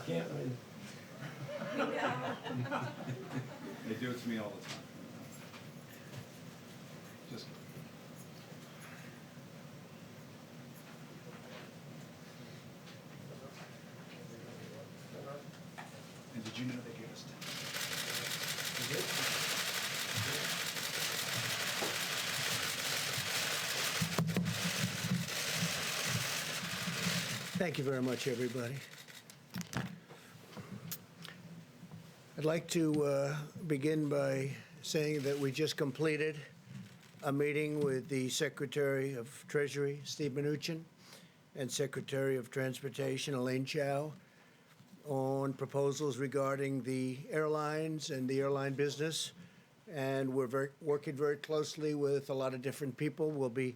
Can't win. They do it to me all the time. Just. And did you know they gave us 10? Thank you very much, everybody. I'd like to begin by saying that we just completed a meeting with the Secretary of Treasury, Steve Mnuchin, and Secretary of Transportation, Elaine Chao, on proposals regarding the airlines and the airline business. And we're working very closely with a lot of different people. We'll be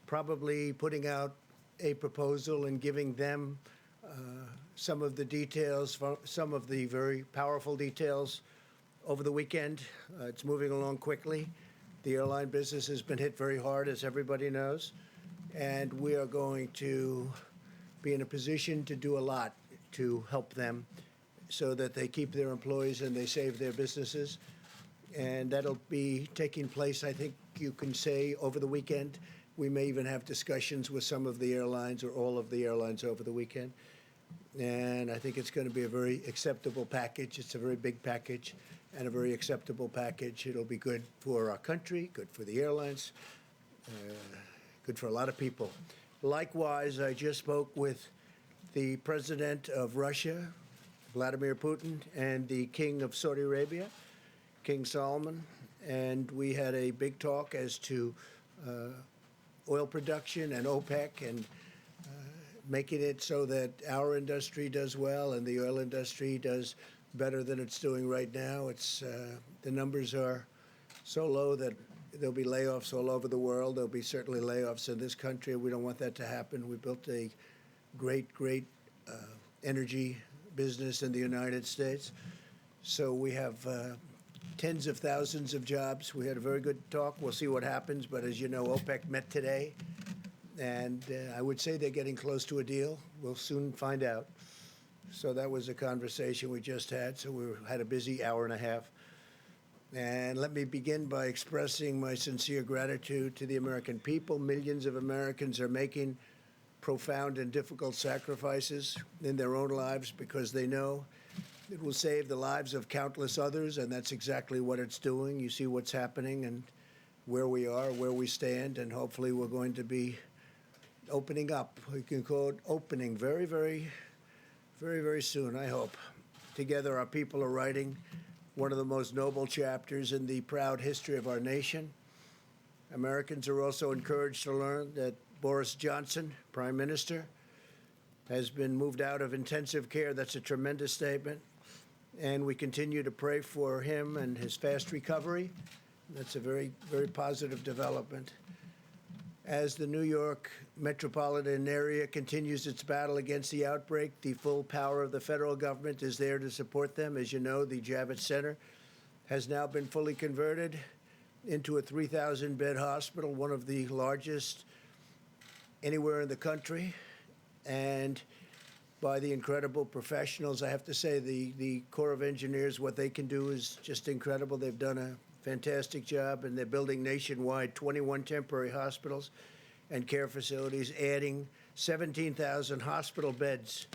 probably putting out a proposal and giving them some of the details, some of the very powerful details over the weekend. It's moving along quickly. The airline business has been hit very hard, as everybody knows, and we are going to be in a position to do a lot to help them so that they keep their employees and they save their businesses. And that'll be taking place, I think you can say, over the weekend. We may even have discussions with some of the airlines or all of the airlines over the weekend. And I think it's going to be a very acceptable package. It's a very big package and a very acceptable package. It'll be good for our country, good for the airlines, good for a lot of people. Likewise, I just spoke with the president of Russia, Vladimir Putin, and the king of Saudi Arabia, King Salman, and we had a big talk as to oil production and OPEC and making it so that our industry does well and the oil industry does better than it's doing right now. It's the numbers are so low that there'll be layoffs all over the world. There'll be certainly layoffs in this country. We don't want that to happen. We built a great energy business in the United States. So we have tens of thousands of jobs. We had a very good talk. We'll see what happens. But as you know, OPEC met today, and I would say they're getting close to a deal. We'll soon find out. So that was a conversation we just had. So we had a busy hour and a half. And let me begin by expressing my sincere gratitude to the American people. Millions of Americans are making profound and difficult sacrifices in their own lives because they know it will save the lives of countless others, and that's exactly what it's doing. You see what's happening and where we are, where we stand, and hopefully we're going to be opening up. We can call it opening very, very, very, very soon, I hope. Together, our people are writing one of the most noble chapters in the proud history of our nation. Americans are also encouraged to learn that Boris Johnson, Prime Minister, has been moved out of intensive care. That's a tremendous statement. And we continue to pray for him and his fast recovery. That's a very, very positive development. As the New York metropolitan area continues its battle against the outbreak, the full power of the federal government is there to support them. As you know, the Javits Center has now been fully converted into a 3,000-bed hospital, one of the largest anywhere in the country. And by the incredible professionals, I have to say the Corps of Engineers, what they can do is just incredible. They've done a fantastic job, and they're building nationwide 21 temporary hospitals and care facilities, adding 17,000 hospital beds.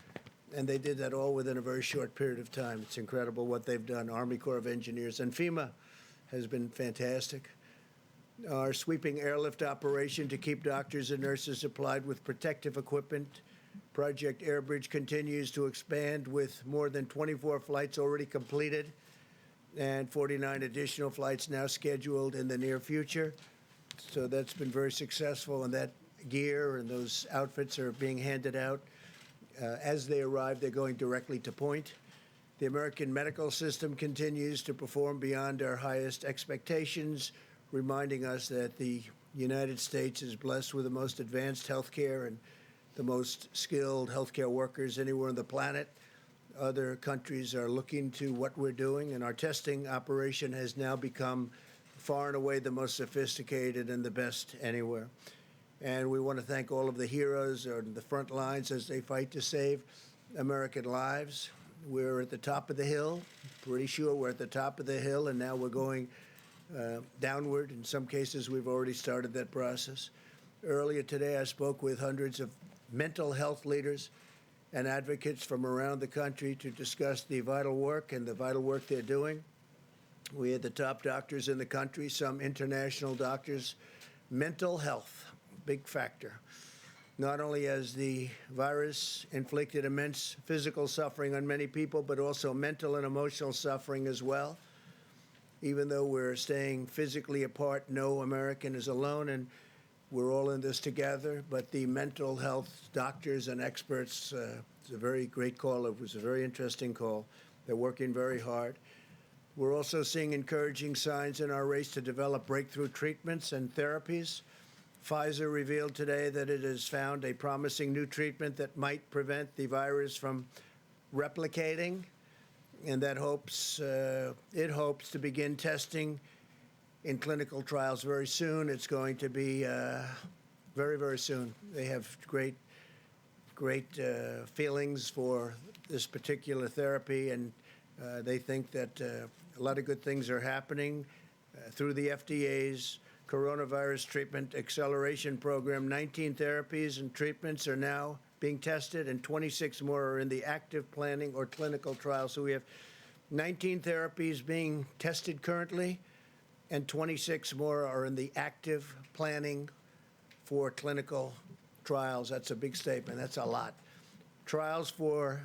And they did that all within a very short period of time. It's incredible what they've done. Army Corps of Engineers and FEMA has been fantastic. Our sweeping airlift operation to keep doctors and nurses supplied with protective equipment, Project Airbridge, continues to expand with more than 24 flights already completed and 49 additional flights now scheduled in the near future. So that's been very successful, and that gear and those outfits are being handed out. As they arrive, they're going directly to point. The American medical system continues to perform beyond our highest expectations, reminding us that the United States is blessed with the most advanced health care and the most skilled healthcare workers anywhere on the planet. Other countries are looking to what we're doing, and our testing operation has now become far and away the most sophisticated and the best anywhere. And we want to thank all of the heroes on the front lines as they fight to save American lives. We're at the top of the hill, pretty sure we're at the top of the hill, and now we're going downward. In some cases, we've already started that process. Earlier today, I spoke with hundreds of mental health leaders and advocates from around the country to discuss the vital work they're doing. We had the top doctors in the country, some international doctors. Mental health, big factor. Not only has the virus inflicted immense physical suffering on many people, but also mental and emotional suffering as well. Even though we're staying physically apart, no American is alone, and we're all in this together. But the mental health doctors and experts, it's a very great call. It was a very interesting call. They're working very hard. We're also seeing encouraging signs in our race to develop breakthrough treatments and therapies. Pfizer revealed today that it has found a promising new treatment that might prevent the virus from replicating, and that it hopes to begin testing in clinical trials very soon. It's going to be very, very soon. They have great feelings for this particular therapy, and they think that a lot of good things are happening through the FDA's Coronavirus Treatment Acceleration Program. 19 therapies and treatments are now being tested, and 26 more are in the active planning or clinical trials. So we have 19 therapies being tested currently, and 26 more are in the active planning for clinical trials. That's a big statement. That's a lot. Trials for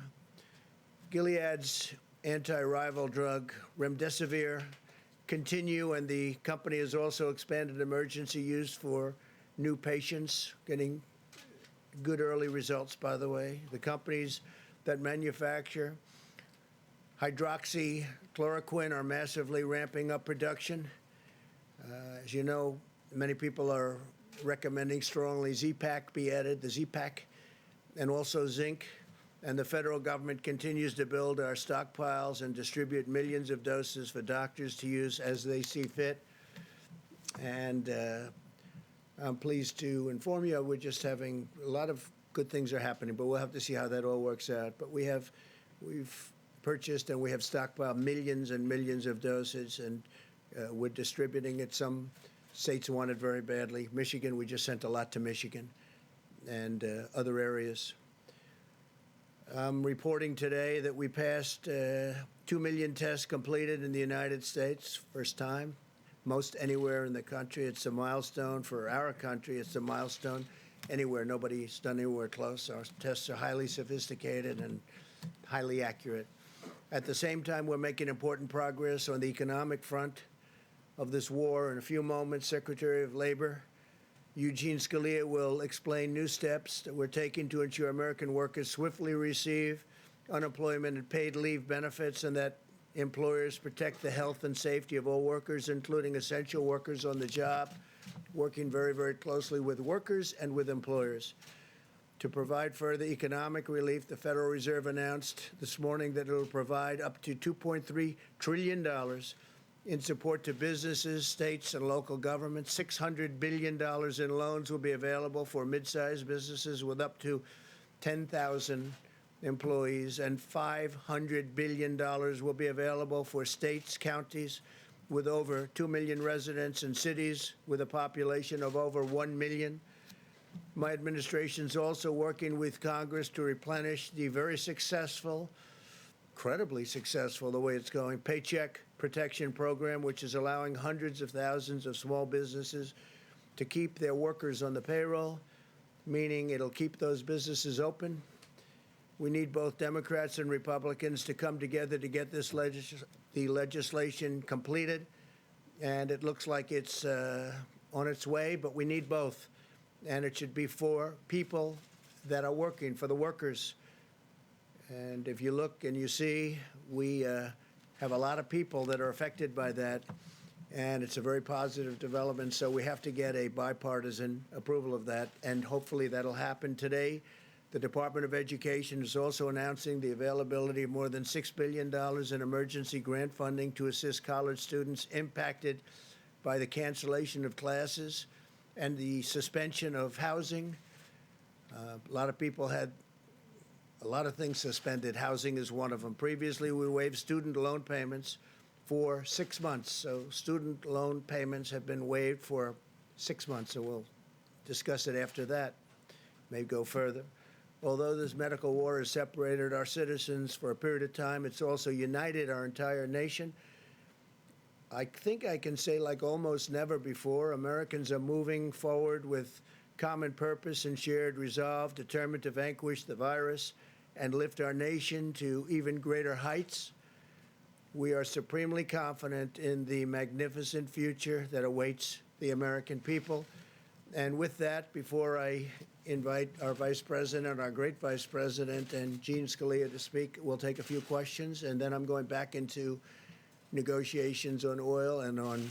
Gilead's anti-rival drug remdesivir continue, and the company has also expanded emergency use for new patients, getting good early results, by the way. The companies that manufacture hydroxychloroquine are massively ramping up production. As you know, many people are recommending strongly Z-Pak be added, the Z-Pak, and also zinc. And the federal government continues to build our stockpiles and distribute millions of doses for doctors to use as they see fit. And I'm pleased to inform you we're just having a lot of good things are happening, but we'll have to see how that all works out. But we've purchased and we have stockpiled millions and millions of doses, and we're distributing it. Some states want it very badly. Michigan, we just sent a lot to Michigan and other areas. I'm reporting today that we passed 2 million tests completed in the United States, first time, most anywhere in the country. It's a milestone for our country. It's a milestone anywhere. Nobody's done anywhere close. Our tests are highly sophisticated and highly accurate. At the same time, we're making important progress on the economic front of this war. In a few moments, Secretary of Labor Eugene Scalia will explain new steps that we're taking to ensure American workers swiftly receive unemployment and paid leave benefits, and that employers protect the health and safety of all workers, including essential workers on the job, working very, very closely with workers and with employers. To provide further economic relief, the Federal Reserve announced this morning that it will provide up to $2.3 trillion in support to businesses, states, and local governments. $600 billion in loans will be available for mid-sized businesses with up to 10,000 employees, and $500 billion will be available for states, counties with over 2 million residents, and cities with a population of over 1 million. My administration is also working with Congress to replenish the very successful, incredibly successful, the way it's going, Paycheck Protection Program, which is allowing hundreds of thousands of small businesses to keep their workers on the payroll, meaning it'll keep those businesses open. We need both Democrats and Republicans to come together to get this the legislation completed, and it looks like it's on its way, but we need both. And it should be for people that are working, for the workers. And if you look and you see, we have a lot of people that are affected by that, and it's a very positive development. So we have to get a bipartisan approval of that, and hopefully that'll happen today. The Department of Education is also announcing the availability of more than $6 billion in emergency grant funding to assist college students impacted by the cancellation of classes and the suspension of housing. A lot of people had a lot of things suspended. Housing is one of them. Previously, we waived student loan payments for 6 months. So student loan payments have been waived for 6 months. So we'll discuss it after that, may go further. Although this medical war has separated our citizens for a period of time, it's also united our entire nation. I think I can say, like almost never before, Americans are moving forward with common purpose and shared resolve, determined to vanquish the virus and lift our nation to even greater heights. We are supremely confident in the magnificent future that awaits the American people. And with that, before I invite our Vice President, our great Vice President, and Gene Scalia to speak, we'll take a few questions, and then I'm going back into negotiations on oil and on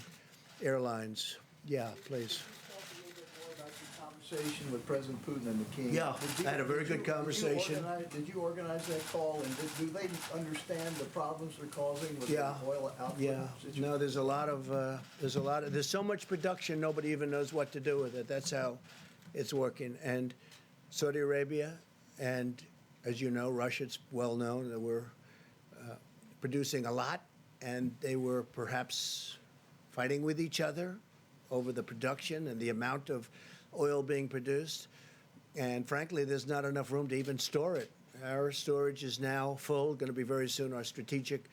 airlines. Yeah, please. Talk a little bit more about your conversation with President Putin and the King. Yeah, I had a very good conversation. Did you organize that call, and do they understand the problems they're causing with Yeah, the oil output yeah. situation? No, there's so much production, nobody even knows what to do with it. That's how it's working. And Saudi Arabia and, as you know, Russia, it's well known that we're producing a lot, and they were perhaps fighting with each other over the production and the amount of oil being produced. And frankly, there's not enough room to even store it. Our storage is now full, going to be very soon. Our strategic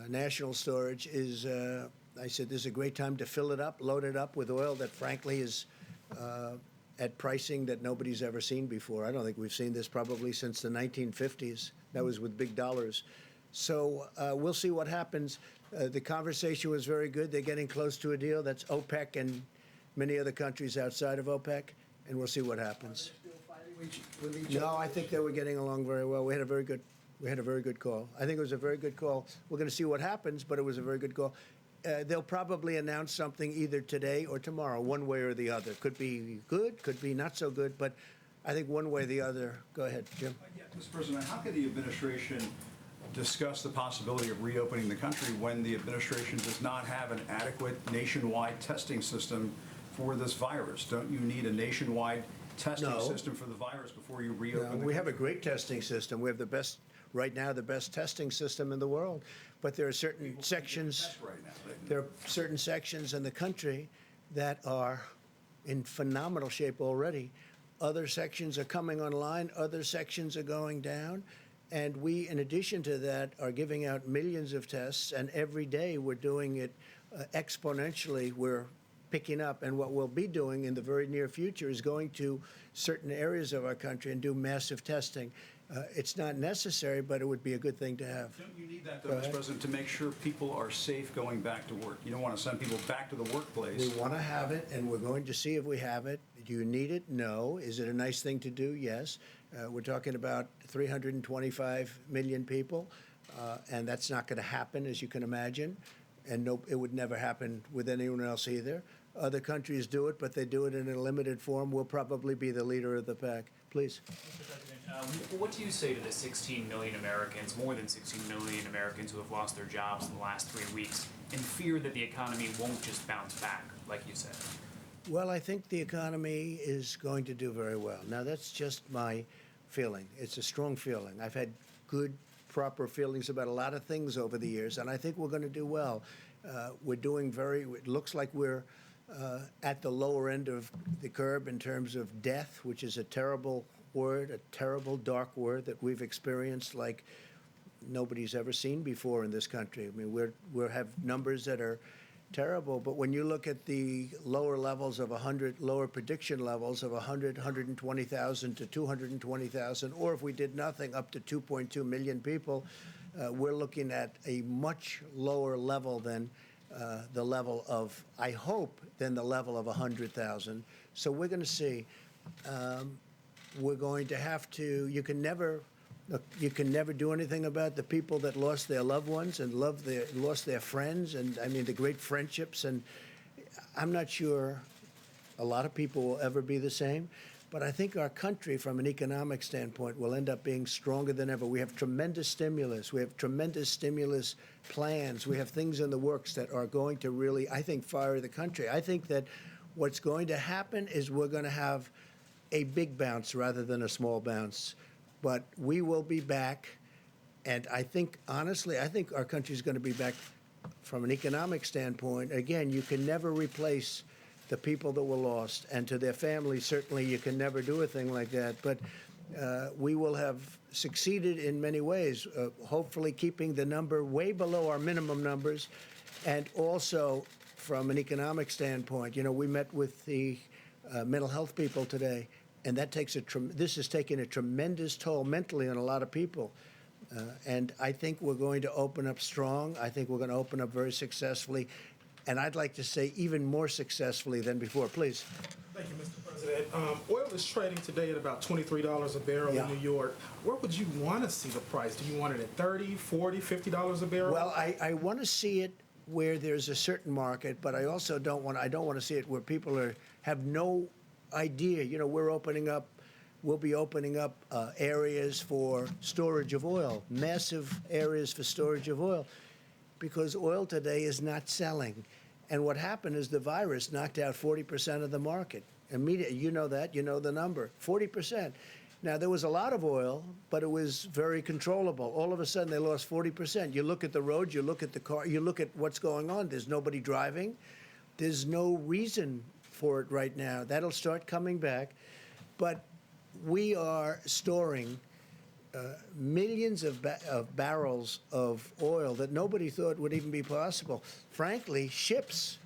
national storage is, I said, this is a great time to fill it up, load it up with oil that frankly is at pricing that nobody's ever seen before. I don't think we've seen this probably since the 1950s. That was with big dollars. So we'll see what happens. The conversation was very good. They're getting close to a deal. That's OPEC and many other countries outside of OPEC, and we'll see what happens. Are they still fighting with each other? No, I think they were getting along very well. We had a very good call. I think it was a very good call. We're going to see what happens, but it was a very good call. They'll probably announce something either today or tomorrow, one way or the other. Could be good, could be not so good, but I think one way or the other. Go ahead, Jim. Yeah, Mr. President, how could the administration discuss the possibility of reopening the country when the administration does not have an adequate nationwide testing system for this virus? Don't you need a nationwide testing No. system for the virus before you reopen the country? We have a great testing system. We have the best, right now, the best testing system in the world. But there are certain sections. Test right now. There are certain sections in the country that are in phenomenal shape already. Other sections are coming online, other sections are going down. And we, in addition to that, are giving out millions of tests, and every day we're doing it exponentially. We're picking up, and what we'll be doing in the very near future is going to certain areas of our country and do massive testing. It's not necessary, but it would be a good thing to have. Don't you need that, though, Mr. President, to make sure people are safe going back to work? You don't want to send people back to the workplace. We want to have it, and we're going to see if we have it. Do you need it? No. Is it a nice thing to do? Yes. We're talking about 325 million people, and that's not going to happen, as you can imagine. And no, it would never happen with anyone else either. Other countries do it, but they do it in a limited form. We'll probably be the leader of the pack. Please. Mr. President, what do you say to the 16 million Americans, more than 16 million Americans who have lost their jobs in the last 3 weeks, in fear that the economy won't just bounce back, like you said? Well, I think the economy is going to do very well. Now, that's just my feeling. It's a strong feeling. I've had good, proper feelings about a lot of things over the years, and I think we're going to do well. We're doing it looks like we're at the lower end of the curve in terms of death, which is a terrible word, a terrible, dark word that we've experienced like nobody's ever seen before in this country. I mean, we have numbers that are terrible, but when you look at the lower levels of 100, lower prediction levels of 100, 120,000 to 220,000, or if we did nothing, up to 2.2 million people, we're looking at a much lower level than the level of, I hope, than the level of 100,000. So we're going to see. We're going to have to, you can never do anything about the people that lost their loved ones and lost their friends, and I mean the great friendships. And I'm not sure a lot of people will ever be the same, but I think our country, from an economic standpoint, will end up being stronger than ever. We have tremendous stimulus. We have tremendous stimulus plans. We have things in the works that are going to really, I think, fire the country. I think that what's going to happen is we're going to have a big bounce rather than a small bounce. but we will be back. And I think, honestly, I think our country's going to be back from an economic standpoint. Again, you can never replace the people that were lost, and to their families, certainly you can never do a thing like that. But we will have succeeded in many ways, hopefully keeping the number way below our minimum numbers, and also from an economic standpoint. You know, we met with the mental health people today, and that takes this is taking a tremendous toll mentally on a lot of people. And I think we're going to open up strong. I think we're going to open up very successfully. And I'd like to say even more successfully than before. Please. Thank you, Mr. President. Oil is trading today at about $23 a barrel Yeah. in New York. Where would you want to see the price? Do you want it at $30, $40, $50 a barrel? Well, I want to see it where there's a certain market, but I also don't want to see it where people have no idea. You know, we'll be opening up areas for storage of oil, massive areas for storage of oil, because oil today is not selling. And what happened is the virus knocked out 40% of the market. Immediately, you know that, you know the number, 40%. Now, there was a lot of oil, but it was very controllable. All of a sudden, they lost 40%. You look at the roads, you look at the car, you look at what's going on. There's nobody driving. There's no reason for it right now. That'll start coming back. But we are storing millions of barrels of oil that nobody thought would even be possible. Frankly, ships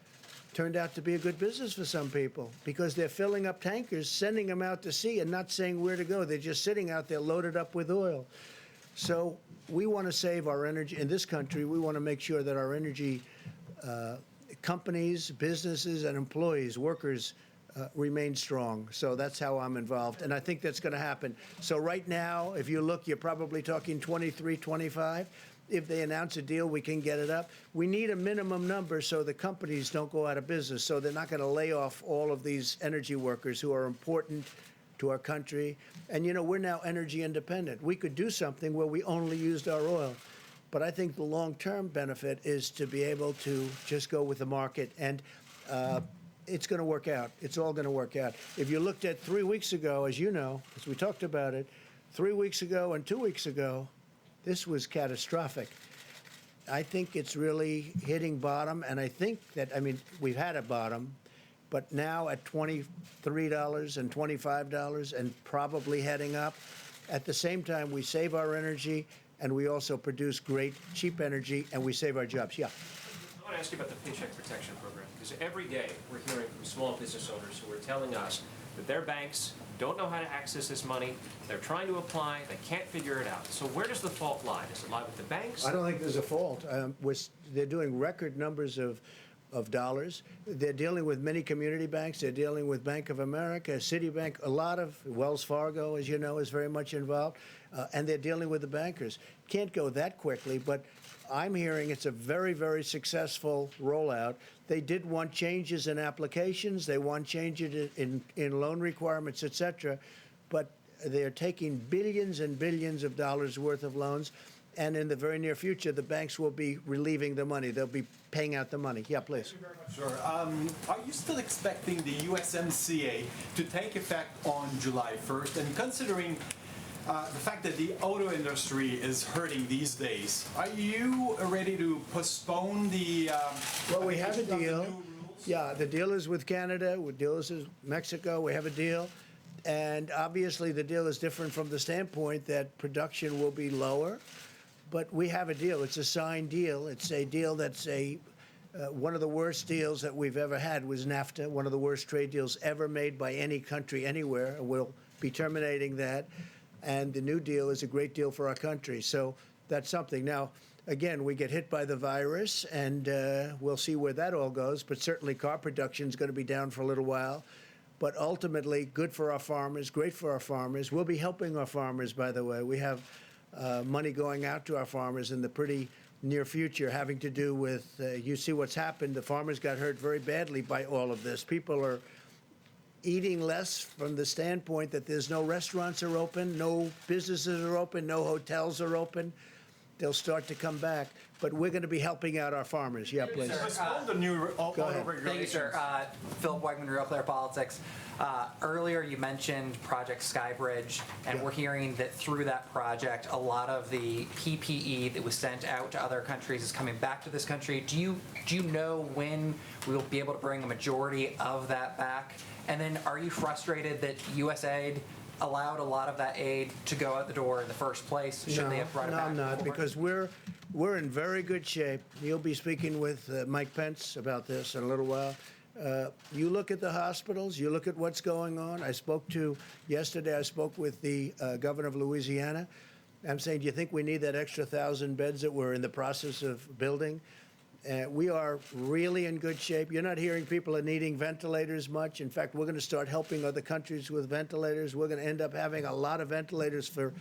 turned out to be a good business for some people because they're filling up tankers, sending them out to sea and not saying where to go. They're just sitting out there loaded up with oil. So we want to save our energy in this country. We want to make sure that our energy companies, businesses, and employees, workers, remain strong. So that's how I'm involved, and I think that's going to happen. So right now, if you look, you're probably talking 23, 25. If they announce a deal, we can get it up. We need a minimum number so the companies don't go out of business, so they're not going to lay off all of these energy workers who are important to our country. And, you know, we're now energy independent. We could do something where we only used our oil. But I think the long-term benefit is to be able to just go with the market, and it's going to work out. It's all going to work out. If you looked at 3 weeks ago, as you know, because we talked about it, 3 weeks ago and 2 weeks ago, this was catastrophic. I think it's really hitting bottom, and I think that, I mean, we've had a bottom, but now at $23 and $25 and probably heading up. At the same time, we save our energy, and we also produce great, cheap energy, and we save our jobs. Yeah. I want to ask you about the Paycheck Protection Program, because every day we're hearing from small business owners who are telling us that their banks don't know how to access this money, they're trying to apply, they can't figure it out. So where does the fault lie? Does it lie with the banks? I don't think there's a fault. They're doing record numbers of dollars. They're dealing with many community banks. They're dealing with Bank of America, Citibank, a lot of Wells Fargo, as you know, is very much involved. And they're dealing with the bankers. Can't go that quickly, but I'm hearing it's a very, very successful rollout. They did want changes in applications. They want changes in loan requirements, et cetera. But they're taking billions and billions of dollars worth of loans. And in the very near future, the banks will be relieving the money. They'll be paying out the money. Yeah, please. Sure. Are you still expecting the USMCA to take effect on July 1st? And considering the fact that the auto industry is hurting these days, are you ready to postpone the Well, we have a application of the deal. new rules? Yeah, the deal is with Canada. The deal is with Mexico. We have a deal. And obviously, the deal is different from the standpoint that production will be lower. But we have a deal. It's a signed deal. It's a deal that's one of the worst deals that we've ever had was NAFTA, one of the worst trade deals ever made by any country anywhere. We'll be terminating that. And the new deal is a great deal for our country. So that's something. Now, again, we get hit by the virus, and we'll see where that all goes. But certainly car production is going to be down for a little while. But ultimately, good for our farmers, great for our farmers. We'll be helping our farmers, by the way. We have money going out to our farmers in the pretty near future having to do with, you see what's happened. The farmers got hurt very badly by all of this. People are eating less from the standpoint that there's no restaurants are open, no businesses are open, no hotels are open. they'll start to come back. But we're going to be helping out our farmers. Yeah, please. All the new auto ahead. regulations. Thank you, sir. Philip Wegman, Real Clear Politics. Earlier, you mentioned Project Skybridge, and Yeah. we're hearing that through that project, a lot of the PPE that was sent out to other countries is coming back to this country. Do you know when we will be able to bring a majority of that back? And then, are you frustrated that USAID allowed a lot of that aid to go out the door in the first place? Should they have brought it back? I'm not, before? because we're in very good shape. You'll be speaking with Mike Pence about this in a little while. You look at the hospitals, you look at what's going on. Yesterday I spoke with the governor of Louisiana. I'm saying, do you think we need that extra 1,000 beds that we're in the process of building? We are really in good shape. You're not hearing people are needing ventilators much. In fact, we're going to start helping other countries with ventilators. We're going to end up having a lot of ventilators for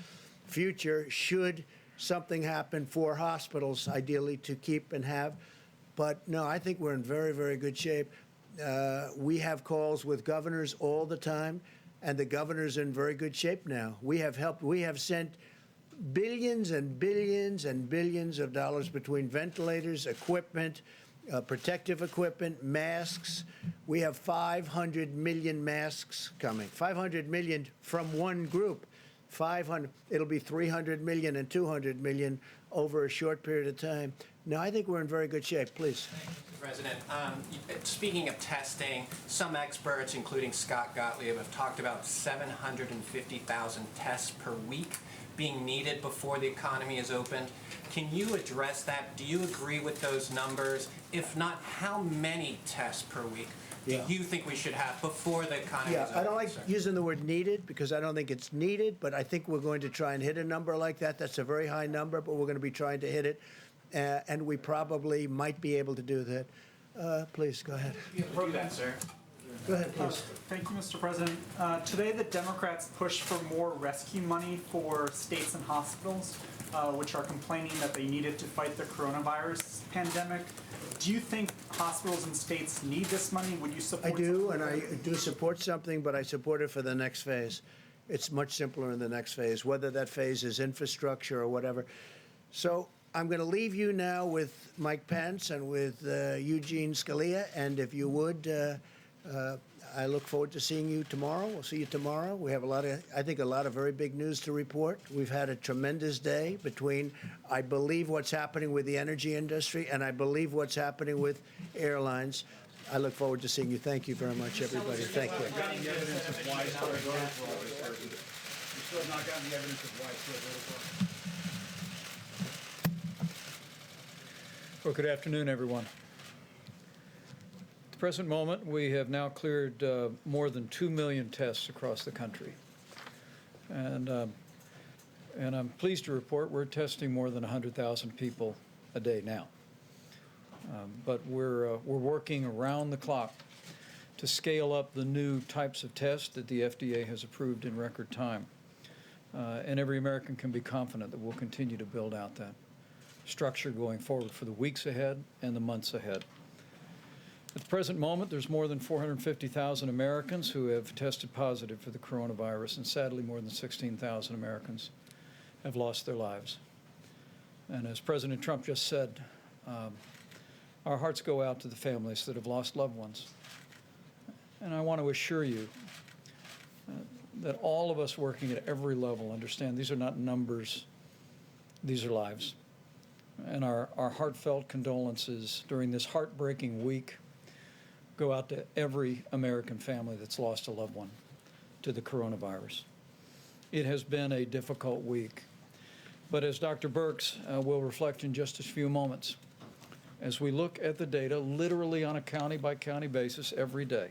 future should something happen for hospitals, ideally to keep and have. But no, I think we're in very, very good shape. We have calls with governors all the time, and the governor's in very good shape now. We have sent billions and billions and billions of dollars between ventilators, equipment, protective equipment, masks. We have 500 million masks coming. 500 million from one group. 500. It'll be 300 million and 200 million over a short period of time. Now, I think we're in very good shape. Please. President, speaking of testing, some experts, including Scott Gottlieb, have talked about 750,000 tests per week being needed before the economy is opened. Can you address that? Do you agree with those numbers? If not, how many tests per week do you think we should have before the economy is open? I don't like using the word needed because I don't think it's needed, but I think we're going to try and hit a number like that. That's a very high number, but we're going to be trying to hit it. And we probably might be able to do that. Please, go ahead. Do that, sir. Go ahead, please. Thank you, Mr. President. Today, the Democrats pushed for more rescue money for states and hospitals, which are complaining that they needed to fight the coronavirus pandemic. Do you think hospitals and states need this money? Would you support I do, something and like I do support something, but I support it for the next phase. It's much simpler in the next phase, whether that phase is infrastructure or whatever. So I'm going to leave you now with Mike Pence and with Eugene Scalia, and if you would, I look forward to seeing you tomorrow. We'll see you tomorrow. We have I think a lot of very big news to report. We've had a tremendous day between, I believe, what's happening with the energy industry, and I believe what's happening with airlines. I look forward to seeing you. Thank you very much, everybody. Thank you. You still have not gotten the evidence of widespread voter fraud. Well, good afternoon, everyone. At the present moment, we have now cleared more than 2 million tests across the country. And I'm pleased to report we're testing more than 100,000 people a day now. But we're working around the clock to scale up the new types of tests that the FDA has approved in record time. And every American can be confident that we'll continue to build out that structure going forward for the weeks ahead and the months ahead. At the present moment, there's more than 450,000 Americans who have tested positive for the coronavirus, and sadly, more than 16,000 Americans have lost their lives. And as President Trump just said, our hearts go out to the families that have lost loved ones. And I want to assure you that all of us working at every level understand these are not numbers, these are lives. And our heartfelt condolences during this heartbreaking week go out to every American family that's lost a loved one to the coronavirus. It has been a difficult week. But as Dr. Birx will reflect in just a few moments, as we look at the data literally on a county-by-county basis every day,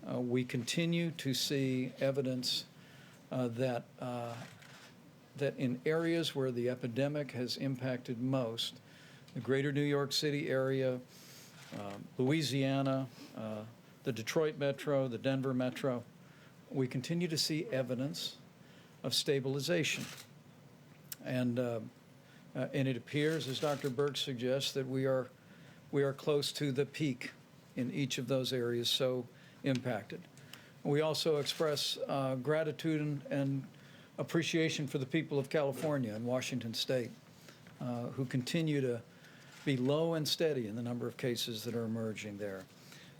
we continue to see evidence that in areas where the epidemic has impacted most, the greater New York City area, Louisiana, the Detroit metro, the Denver metro, we continue to see evidence of stabilization. And it appears, as Dr. Birx suggests, that we are close to the peak in each of those areas so impacted. We also express gratitude and appreciation for the people of California and Washington State who continue to be low and steady in the number of cases that are emerging there.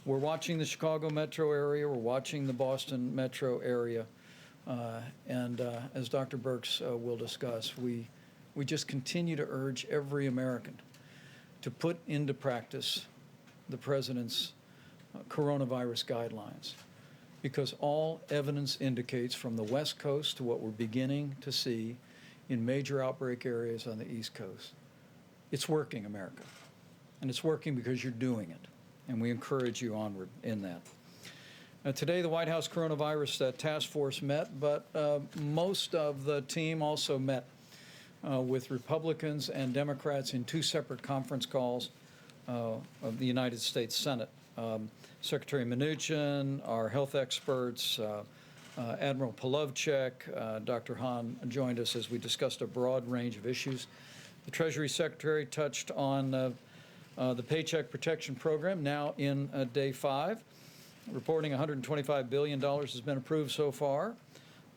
We're watching the Chicago metro area, we're watching the Boston metro area, and as Dr. Birx will discuss, we just continue to urge every American to put into practice the President's coronavirus guidelines, because all evidence indicates from the West Coast to what we're beginning to see in major outbreak areas on the East Coast, it's working, America. And it's working because you're doing it. And we encourage you onward in that. Today, the White House Coronavirus Task Force met, but most of the team also met with Republicans and Democrats in two separate conference calls of the United States Senate. Secretary Mnuchin, our health experts, Admiral Polovchek, Dr. Hahn joined us as we discussed a broad range of issues. The Treasury Secretary touched on the Paycheck Protection Program, now in day 5. Reporting $125 billion has been approved so far.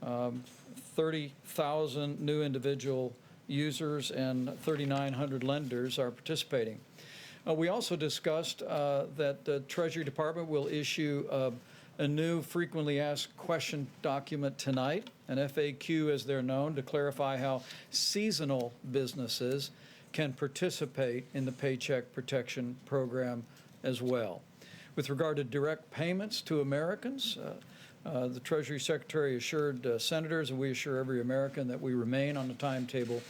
30,000 new individual users and 3,900 lenders are participating. We also discussed that the Treasury Department will issue a new frequently asked question document tonight, an FAQ as they're known, to clarify how seasonal businesses can participate in the Paycheck Protection Program as well. With regard to direct payments to Americans, the Treasury Secretary assured senators, and we assure every American, that we remain on the timetable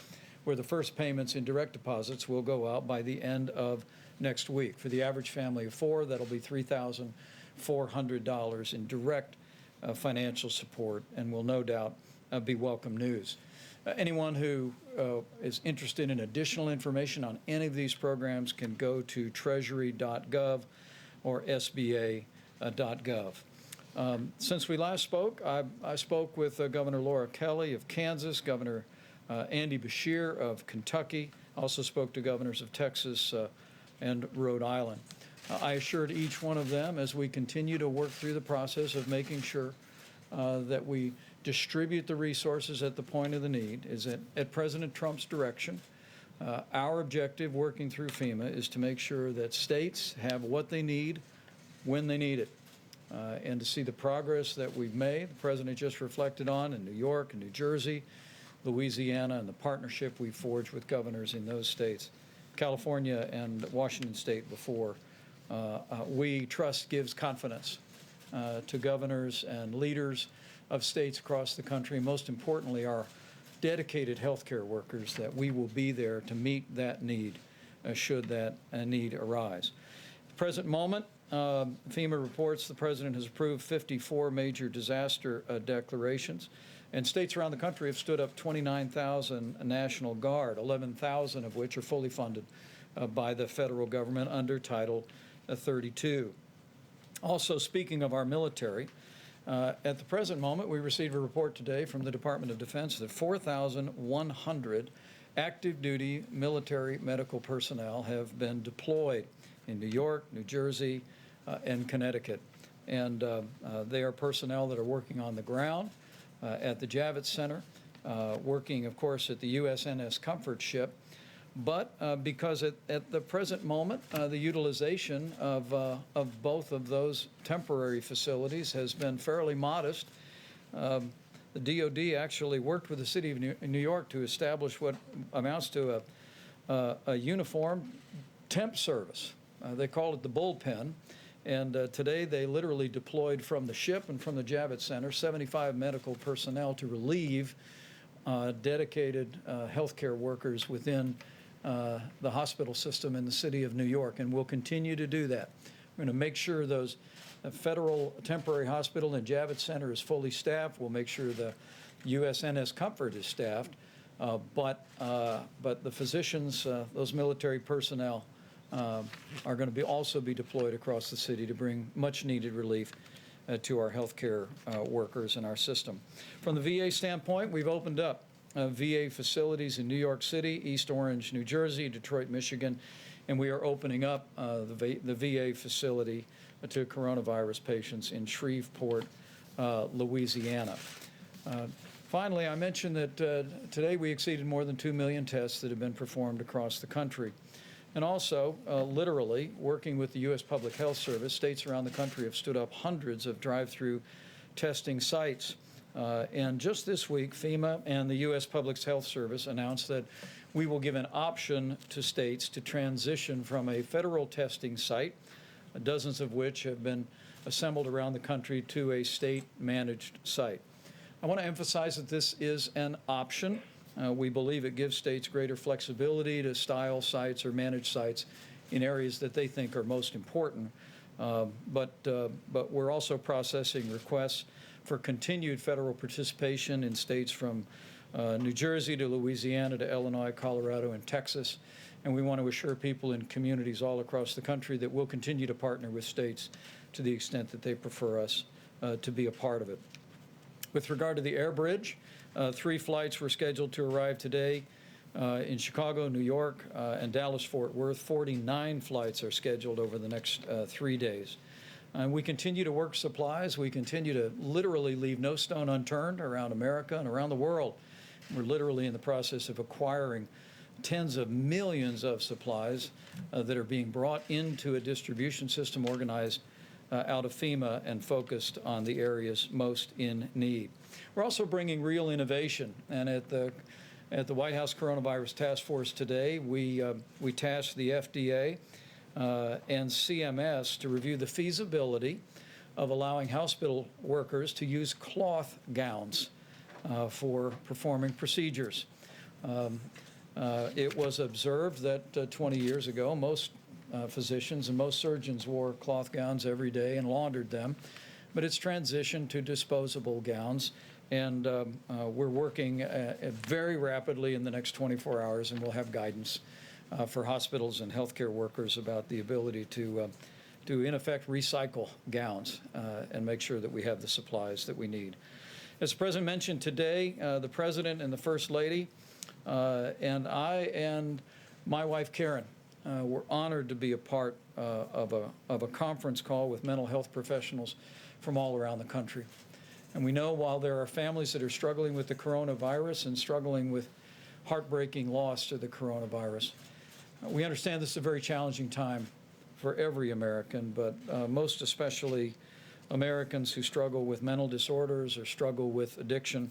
where the first payments in direct deposits will go out by the end of next week. For the average family of 4, that'll be $3,400 in direct financial support, and will no doubt be welcome news. Anyone who is interested in additional information on any of these programs can go to treasury.gov or sba.gov. Since we last spoke, I spoke with Governor Laura Kelly of Kansas, Governor Andy Beshear of Kentucky, also spoke to governors of Texas and Rhode Island. I assured each one of them, as we continue to work through the process of making sure that we distribute the resources at the point of the need, is that at President Trump's direction, our objective working through FEMA is to make sure that states have what they need when they need it. And to see the progress that we've made, the President just reflected on in New York and New Jersey, Louisiana, and the partnership we forged with governors in those states, California and Washington State before. We trust gives confidence to governors and leaders of states across the country, most importantly our dedicated healthcare workers, that we will be there to meet that need should that need arise. At the present moment, FEMA reports the President has approved 54 major disaster declarations, and states around the country have stood up 29,000 National Guard, 11,000 of which are fully funded by the federal government under Title 32. Also, speaking of our military, at the present moment, we received a report today from the Department of Defense that 4,100 active duty military medical personnel have been deployed in New York, New Jersey, and Connecticut. And they are personnel that are working on the ground at the Javits Center, working, of course, at the USNS Comfort ship. But because at the present moment, the utilization of both of those temporary facilities has been fairly modest. The DOD actually worked with the city of New York to establish what amounts to a uniform temp service. They call it the bullpen. And today they literally deployed from the ship and from the Javits Center 75 medical personnel to relieve dedicated healthcare workers within the hospital system in the city of New York, and we'll continue to do that. We're going to make sure those federal temporary hospital and Javits Center is fully staffed. We'll make sure the USNS Comfort is staffed, but the physicians, those military personnel, are going to also be deployed across the city to bring much-needed relief to our healthcare workers in our system. From the VA standpoint, we've opened up VA facilities in New York City, East Orange, New Jersey, Detroit, Michigan, and we are opening up the VA facility to coronavirus patients in Shreveport, Louisiana. Finally, I mentioned that today we exceeded more than 2 million tests that have been performed across the country. And also, literally, working with the U.S. Public Health Service, states around the country have stood up hundreds of drive-through testing sites. And just this week, FEMA and the U.S. Public Health Service announced that we will give an option to states to transition from a federal testing site, dozens of which have been assembled around the country, to a state-managed site. I want to emphasize that this is an option. We believe it gives states greater flexibility to style sites or manage sites in areas that they think are most important. But we're also processing requests for continued federal participation in states from New Jersey to Louisiana to Illinois, Colorado, and Texas. And we want to assure people in communities all across the country that we'll continue to partner with states to the extent that they prefer us to be a part of it. With regard to the air bridge, 3 flights were scheduled to arrive today in Chicago, New York, and Dallas-Fort Worth. 49 flights are scheduled over the next 3 days. And we continue to work supplies. We continue to literally leave no stone unturned around America and around the world. We're literally in the process of acquiring tens of millions of supplies that are being brought into a distribution system organized out of FEMA and focused on the areas most in need. We're also bringing real innovation, and at the White House Coronavirus Task Force today, we tasked the FDA and CMS to review the feasibility of allowing hospital workers to use cloth gowns for performing procedures. It was observed that 20 years ago, most physicians and most surgeons wore cloth gowns every day and laundered them, but it's transitioned to disposable gowns, and we're working very rapidly in the next 24 hours, and we'll have guidance for hospitals and healthcare workers about the ability to in effect recycle gowns and make sure that we have the supplies that we need. As the President mentioned today, the President and the First Lady and I and my wife Karen we're honored to be a part of a conference call with mental health professionals from all around the country. And we know while there are families that are struggling with the coronavirus and struggling with heartbreaking loss to the coronavirus, we understand this is a very challenging time for every American, but most especially Americans who struggle with mental disorders or struggle with addiction.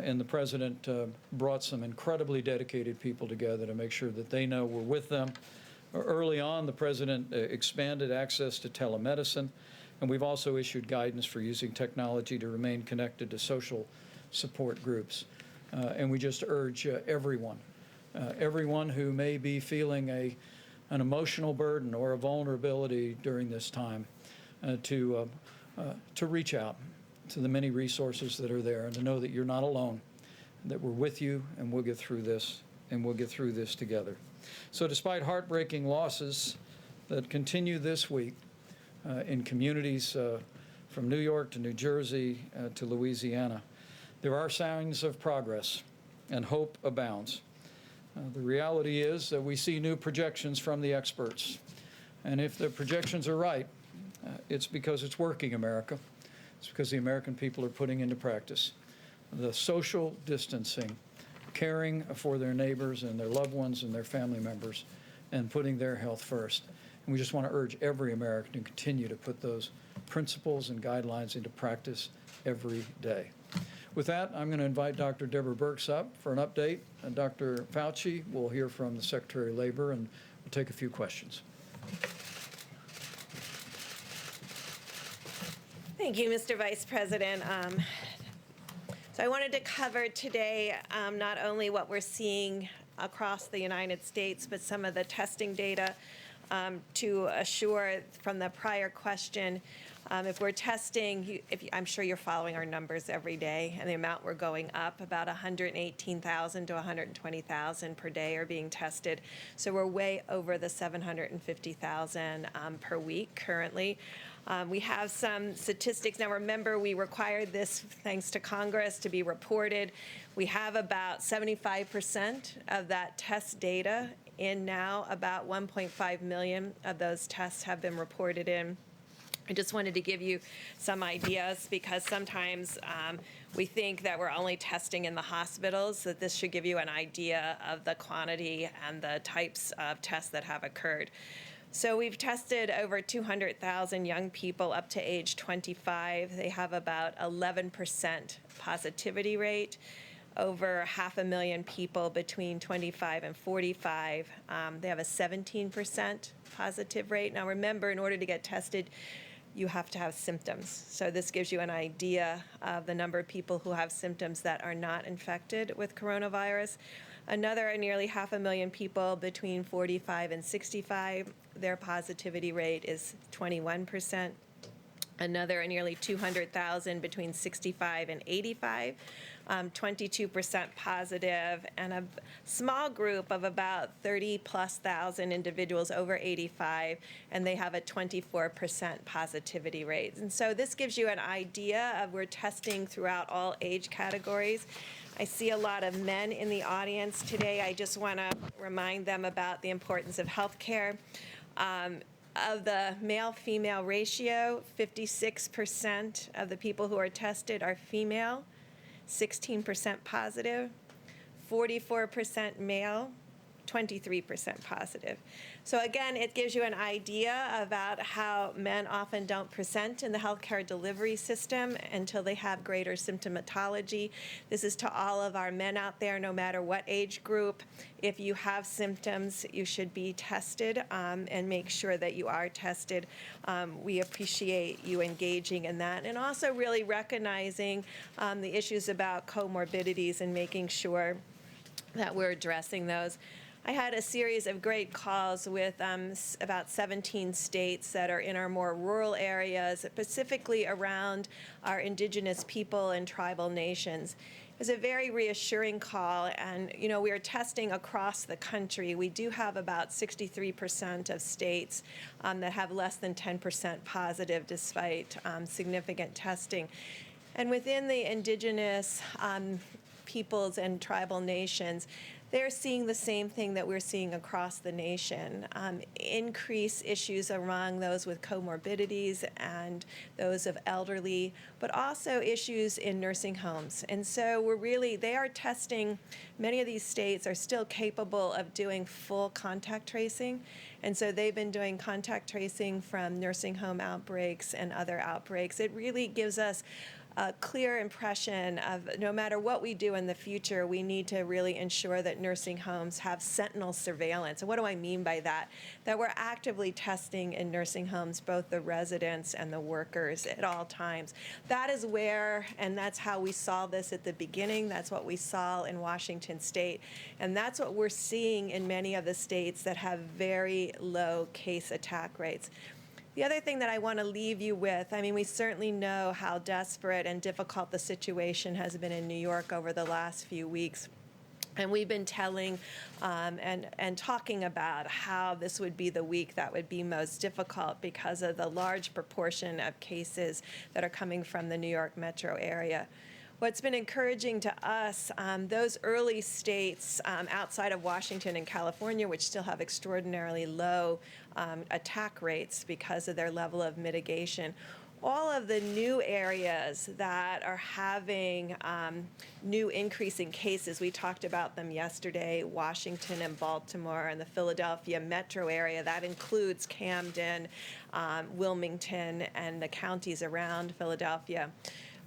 And the President brought some incredibly dedicated people together to make sure that they know we're with them. Early on, the President expanded access to telemedicine, and we've also issued guidance for using technology to remain connected to social support groups. And we just urge everyone who may be feeling an emotional burden or a vulnerability during this time to reach out to the many resources that are there, and to know that you're not alone, that we're with you, and we'll get through this, and we'll get through this together. So despite heartbreaking losses that continue this week in communities from New York to New Jersey to Louisiana, there are signs of progress, and hope abounds. The reality is that we see new projections from the experts, and if the projections are right, it's because it's working, America. It's because the American people are putting into practice the social distancing, caring for their neighbors and their loved ones and their family members, and putting their health first. And we just want to urge every American to continue to put those principles and guidelines into practice every day. With that, I'm going to invite Dr. Deborah Birx up for an update. And Dr. Fauci will hear from the Secretary of Labor, and we'll take a few questions. Thank you, Mr. Vice President. So I wanted to cover today not only what we're seeing across the United States, but some of the testing data to assure from the prior question, if we're testing, I'm sure you're following our numbers every day, and the amount we're going up, about 118,000 to 120,000 per day are being tested. So we're way over the 750,000 per week currently. We have some statistics. Now, remember, we required this, thanks to Congress, to be reported. We have about 75% of that test data in now. About 1.5 million of those tests have been reported in. I just wanted to give you some ideas because sometimes we think that we're only testing in the hospitals, that this should give you an idea of the quantity and the types of tests that have occurred. So we've tested over 200,000 young people up to age 25. They have about 11% positivity rate. Over 500,000 people between 25 and 45. They have a 17% positive rate. Now remember, in order to get tested, you have to have symptoms. So this gives you an idea of the number of people who have symptoms that are not infected with coronavirus. Another nearly 500,000 people between 45 and 65, their positivity rate is 21%. Another nearly 200,000 between 65 and 85, 22% positive, and a small group of about 30,000+ individuals over 85, and they have a 24% positivity rate. And so this gives you an idea of we're testing throughout all age categories. I see a lot of men in the audience today. I just want to remind them about the importance of health care. Of the male-female ratio, 56% of the people who are tested are female, 16% positive, 44% male, 23% positive. So again, it gives you an idea about how men often don't present in the healthcare delivery system until they have greater symptomatology. This is to all of our men out there, no matter what age group. If you have symptoms, you should be tested and make sure that you are tested. We appreciate you engaging in that, and also really recognizing the issues about comorbidities and making sure that we're addressing those. I had a series of great calls with about 17 states that are in our more rural areas, specifically around our indigenous people and tribal nations. It was a very reassuring call, and we are testing across the country. We do have about 63% of states that have less than 10% positive despite significant testing. And within the indigenous peoples and tribal nations, they're seeing the same thing that we're seeing across the nation. Increased issues among those with comorbidities and those of elderly, but also issues in nursing homes. And so they are testing, many of these states are still capable of doing full contact tracing. And so they've been doing contact tracing from nursing home outbreaks and other outbreaks. It really gives us a clear impression of no matter what we do in the future, we need to really ensure that nursing homes have sentinel surveillance. And what do I mean by that? That we're actively testing in nursing homes, both the residents and the workers at all times. That is where, and that's how we saw this at the beginning. That's what we saw in Washington State. And that's what we're seeing in many of the states that have very low case attack rates. The other thing that I want to leave you with, we certainly know how desperate and difficult the situation has been in New York over the last few weeks. And we've been telling and talking about how this would be the week that would be most difficult because of the large proportion of cases that are coming from the New York metro area. What's been encouraging to us, those early states outside of Washington and California, which still have extraordinarily low attack rates because of their level of mitigation, all of the new areas that are having new increasing cases, we talked about them yesterday, Washington and Baltimore and the Philadelphia metro area. That includes Camden, Wilmington, and the counties around Philadelphia.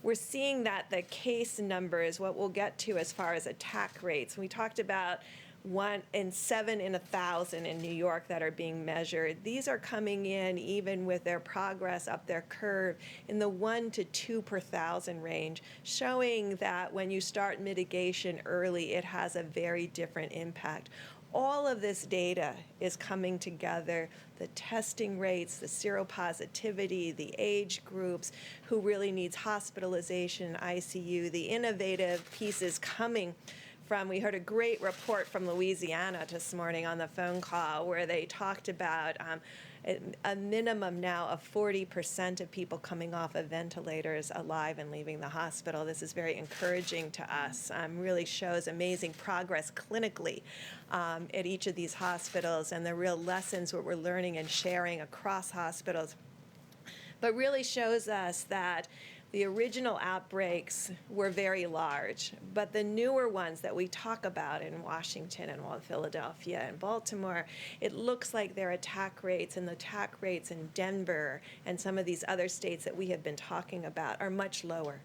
We're seeing that the case numbers, what we'll get to as far as attack rates, we talked about 1 in 7 in 1,000 in New York that are being measured. These are coming in, even with their progress up their curve, in the 1 to 2 per 1,000 range, showing that when you start mitigation early, it has a very different impact. All of this data is coming together, the testing rates, the seropositivity, the age groups, who really needs hospitalization, ICU, the innovative pieces coming from, we heard a great report from Louisiana this morning on the phone call where they talked about a minimum now of 40% of people coming off of ventilators alive and leaving the hospital. This is very encouraging to us. Really shows amazing progress clinically at each of these hospitals and the real lessons what we're learning and sharing across hospitals. but really shows us that the original outbreaks were very large, but the newer ones that we talk about in Washington and Philadelphia and Baltimore, it looks like their attack rates and the attack rates in Denver and some of these other states that we have been talking about are much lower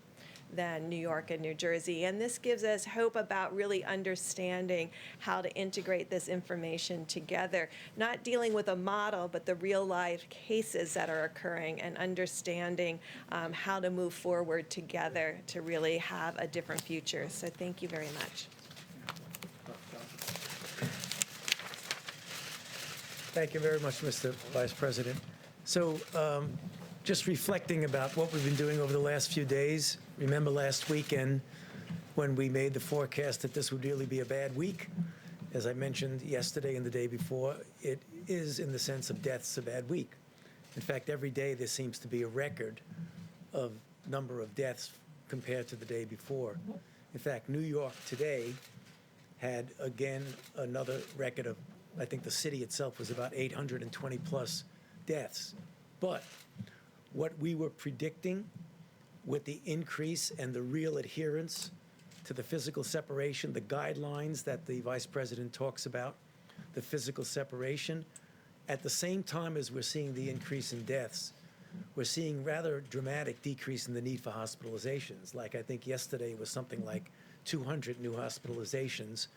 than New York and New Jersey. And this gives us hope about really understanding how to integrate this information together, not dealing with a model, but the real life cases that are occurring and understanding how to move forward together to really have a different future. So thank you very much. Thank you very much, Mr. Vice President. So just reflecting about what we've been doing over the last few days, remember last weekend when we made the forecast that this would really be a bad week? As I mentioned yesterday and the day before, it is, in the sense of deaths, a bad week. In fact, every day there seems to be a record of number of deaths compared to the day before. In fact, New York today had, again, another record of, I think the city itself was about 820 plus deaths. But what we were predicting with the increase and the real adherence to the physical separation, the guidelines that the Vice President talks about, the physical separation, at the same time as we're seeing the increase in deaths, we're seeing rather dramatic decrease in the need for hospitalizations. Like I think yesterday was something like 200 new hospitalizations,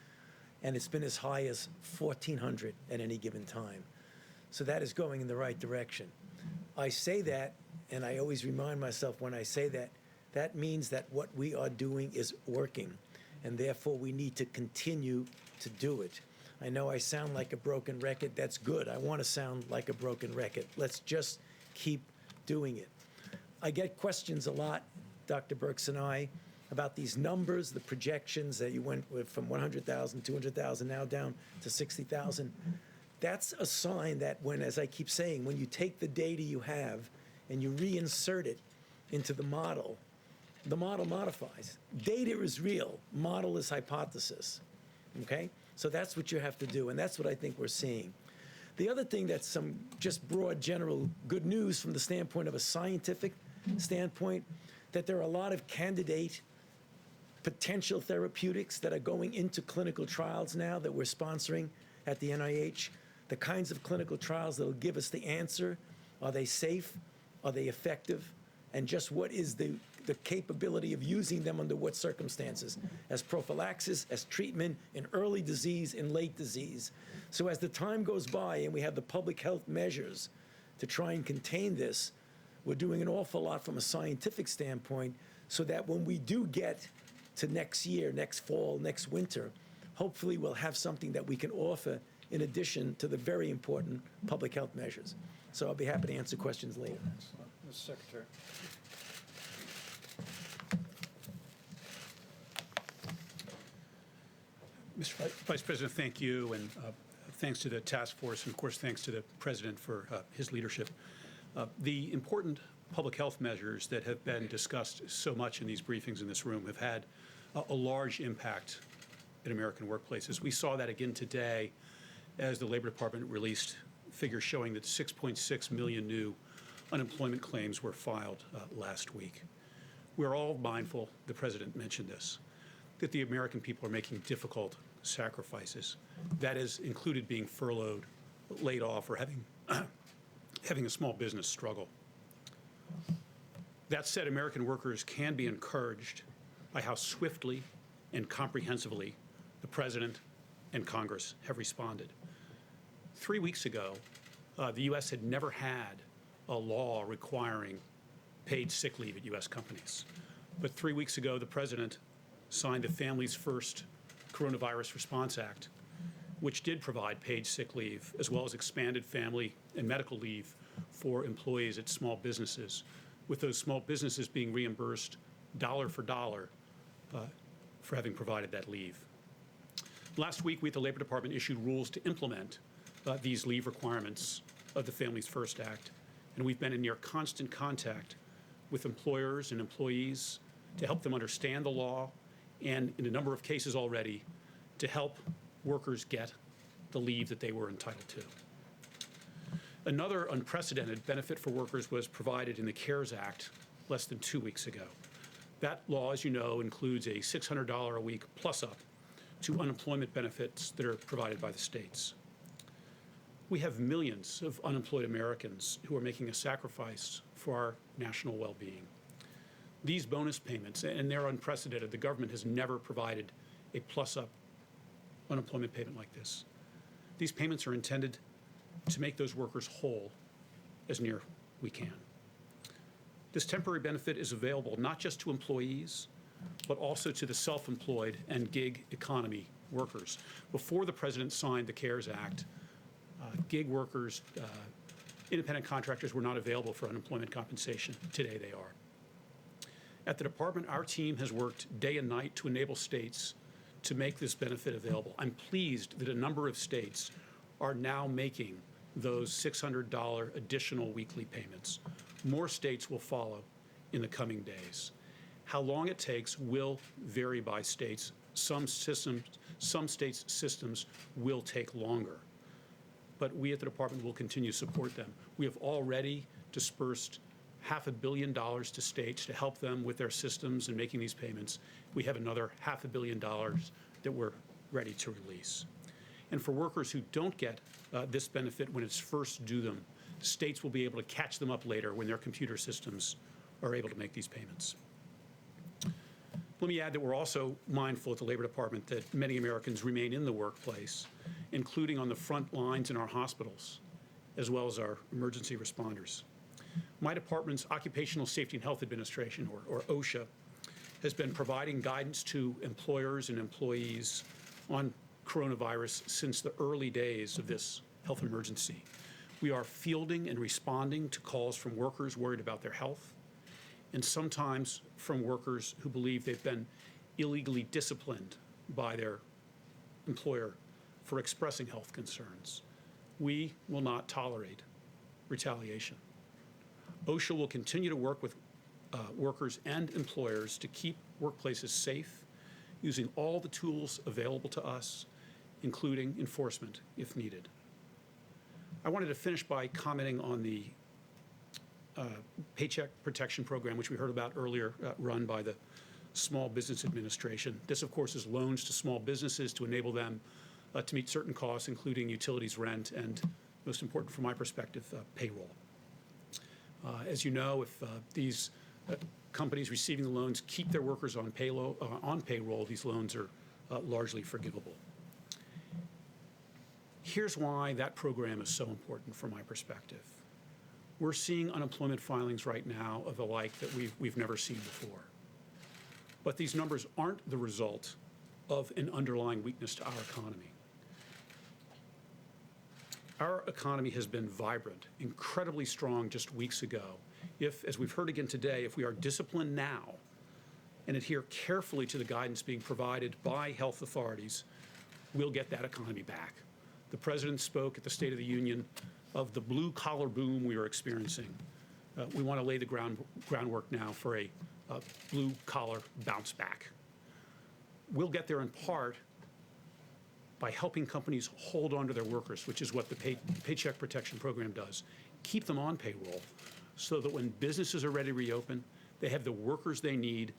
and it's been as high as 1,400 at any given time. So that is going in the right direction. I say that, and I always remind myself when I say that, that means that what we are doing is working, and therefore we need to continue to do it. I know I sound like a broken record. That's good. I want to sound like a broken record. Let's just keep doing it. I get questions a lot, Dr. Birx and I, about these numbers, the projections that you went with from 100,000, 200,000, now down to 60,000. That's a sign that when, as I keep saying, when you take the data you have and you reinsert it into the model modifies. Data is real, model is hypothesis, okay? So that's what you have to do, and that's what I think we're seeing. The other thing that's some just broad general good news from the standpoint of a scientific standpoint, that there are a lot of candidate potential therapeutics that are going into clinical trials now that we're sponsoring at the NIH, the kinds of clinical trials that will give us the answer. Are they safe? Are they effective? And just what is the capability of using them under what circumstances, as prophylaxis, as treatment, in early disease, in late disease. So as the time goes by and we have the public health measures to try and contain this, we're doing an awful lot from a scientific standpoint so that when we do get to next year, next fall, next winter, hopefully we'll have something that we can offer in addition to the very important public health measures. So I'll be happy to answer questions later. Mr. Secretary. Mr. Vice President, thank you, and thanks to the task force, and of course thanks to the President for his leadership. The important public health measures that have been discussed so much in these briefings in this room have had a large impact in American workplaces. We saw that again today as the Labor Department released figures showing that 6.6 million new unemployment claims were filed last week. We're all mindful, the President mentioned this, that the American people are making difficult sacrifices. That has included being furloughed, laid off, or having a small business struggle. That said, American workers can be encouraged by how swiftly and comprehensively the President and Congress have responded. 3 weeks ago, the U.S. had never had a law requiring paid sick leave at U.S. companies. But 3 weeks ago, the President signed the Families First Coronavirus Response Act, which did provide paid sick leave, as well as expanded family and medical leave for employees at small businesses, with those small businesses being reimbursed dollar for dollar for having provided that leave. Last week, we at the Labor Department issued rules to implement these leave requirements of the Families First Act, and we've been in near constant contact with employers and employees to help them understand the law, and in a number of cases already, to help workers get the leave that they were entitled to. Another unprecedented benefit for workers was provided in the CARES Act less than 2 weeks ago. That law, as you know, includes a $600 a week plus-up to unemployment benefits that are provided by the states. We have millions of unemployed Americans who are making a sacrifice for our national well-being. These bonus payments, and they're unprecedented, the government has never provided a plus-up unemployment payment like this. These payments are intended to make those workers whole as near we can. This temporary benefit is available not just to employees, but also to the self-employed and gig economy workers. Before the president signed the CARES Act, gig workers, independent contractors were not available for unemployment compensation. Today they are. At the department, our team has worked day and night to enable states to make this benefit available. I'm pleased that a number of states are now making those $600 additional weekly payments. More states will follow in the coming days. How long it takes will vary by states. Some states' systems will take longer. But we at the department will continue to support them. We have already dispersed $500 million to states to help them with their systems and making these payments. We have another $500 million that we're ready to release. And for workers who don't get this benefit when it's first due them, states will be able to catch them up later when their computer systems are able to make these payments. Let me add that we're also mindful at the Labor Department that many Americans remain in the workplace, including on the front lines in our hospitals, as well as our emergency responders. My department's Occupational Safety and Health Administration, or OSHA, has been providing guidance to employers and employees on coronavirus since the early days of this health emergency. We are fielding and responding to calls from workers worried about their health, and sometimes from workers who believe they've been illegally disciplined by their employer for expressing health concerns. We will not tolerate retaliation. OSHA will continue to work with workers and employers to keep workplaces safe, using all the tools available to us, including enforcement if needed. I wanted to finish by commenting on the Paycheck Protection Program, which we heard about earlier, run by the Small Business Administration. This, of course, is loans to small businesses to enable them to meet certain costs, including utilities, rent, and, most important from my perspective, payroll. As you know, if these companies receiving the loans keep their workers on payroll, these loans are largely forgivable. Here's why that program is so important from my perspective. We're seeing unemployment filings right now of the like that we've never seen before. But these numbers aren't the result of an underlying weakness to our economy. Our economy has been vibrant, incredibly strong just weeks ago. If, as we've heard again today, if we are disciplined now and adhere carefully to the guidance being provided by health authorities, we'll get that economy back. The President spoke at the State of the Union of the blue-collar boom we are experiencing. We want to lay the groundwork now for a blue-collar bounce back. We'll get there in part by helping companies hold on to their workers, which is what the Paycheck Protection Program does. Keep them on payroll so that when businesses are ready to reopen, they have the workers they need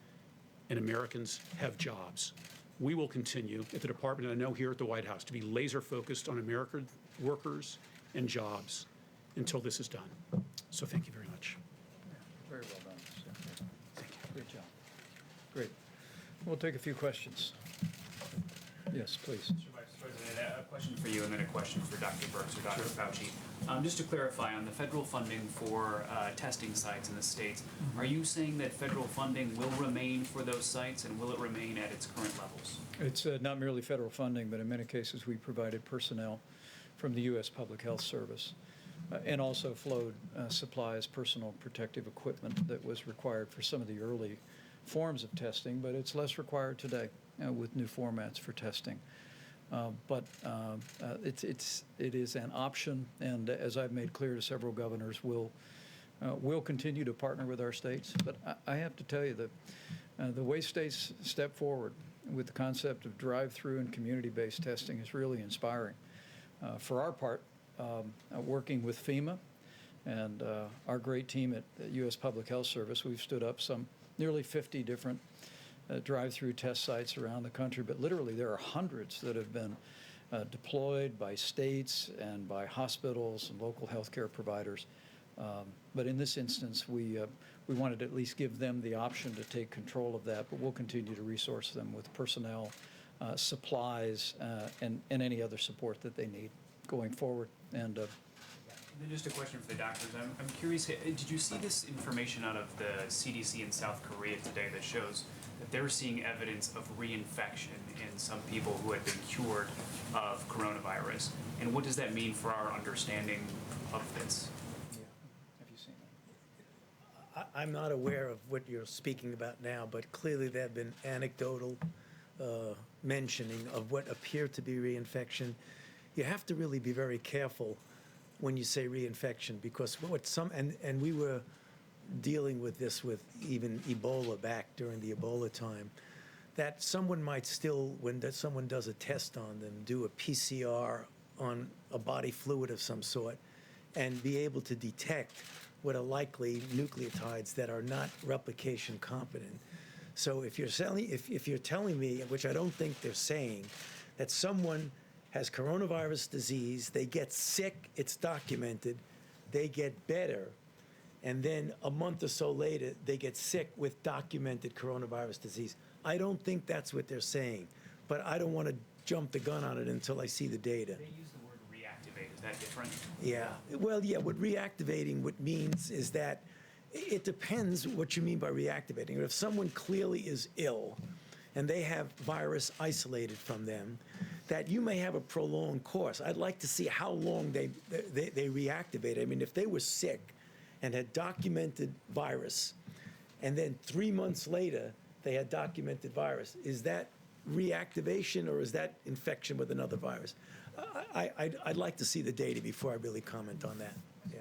and Americans have jobs. We will continue at the department, and I know here at the White House, to be laser focused on American workers and jobs until this is done. So thank you very much. Very well done. Thank you. Great job. Great. We'll take a few questions. Yes, please. Mr. Vice President, a question for you and then a question for Dr. Birx or Dr. Fauci. Just to clarify, on the federal funding for testing sites in the states, are you saying that federal funding will remain for those sites, and will it remain at its current levels? It's not merely federal funding, but in many cases we provided personnel from the U.S. Public Health Service and also flowed supplies, personal protective equipment that was required for some of the early forms of testing, but it's less required today with new formats for testing. But it is an option, and as I've made clear to several governors, we'll continue to partner with our states. But I have to tell you that the way states step forward with the concept of drive-through and community-based testing is really inspiring. For our part, working with FEMA and our great team at the U.S. Public Health Service. We've stood up some nearly 50 different drive-through test sites around the country, but literally there are hundreds that have been deployed by states and by hospitals and local healthcare providers. But in this instance, we wanted to at least give them the option to take control of that, but we'll continue to resource them with personnel, supplies, and any other support that they need going forward. And then just a question for the doctors. I'm curious, did you see this information out of the CDC in South Korea today that shows that they're seeing evidence of reinfection in some people who had been cured of coronavirus? And what does that mean for our understanding of this? have you seen that? I'm not aware of what you're speaking about now, but clearly there have been anecdotal mentioning of what appear to be reinfection. You have to really be very careful when you say reinfection, because what and we were dealing with this with even Ebola back during the Ebola time, that someone might still, when someone does a test on them, do a PCR on a body fluid of some sort and be able to detect what are likely nucleotides that are not replication competent. So if you're telling me, which I don't think they're saying, that someone has coronavirus disease, they get sick, it's documented, they get better, and then a month or so later, they get sick with documented coronavirus disease. I don't think that's what they're saying, but I don't want to jump the gun on it until I see the data. They use the word reactivate. Is that different? Yeah. Well, yeah, what reactivating what means is that it depends what you mean by reactivating. If someone clearly is ill and they have virus isolated from them, that you may have a prolonged course. I'd like to see how long they reactivate. I mean, if they were sick and had documented virus, and then 3 months later they had documented virus, is that reactivation or is that infection with another virus? I'd like to see the data before I really comment on that. Yeah.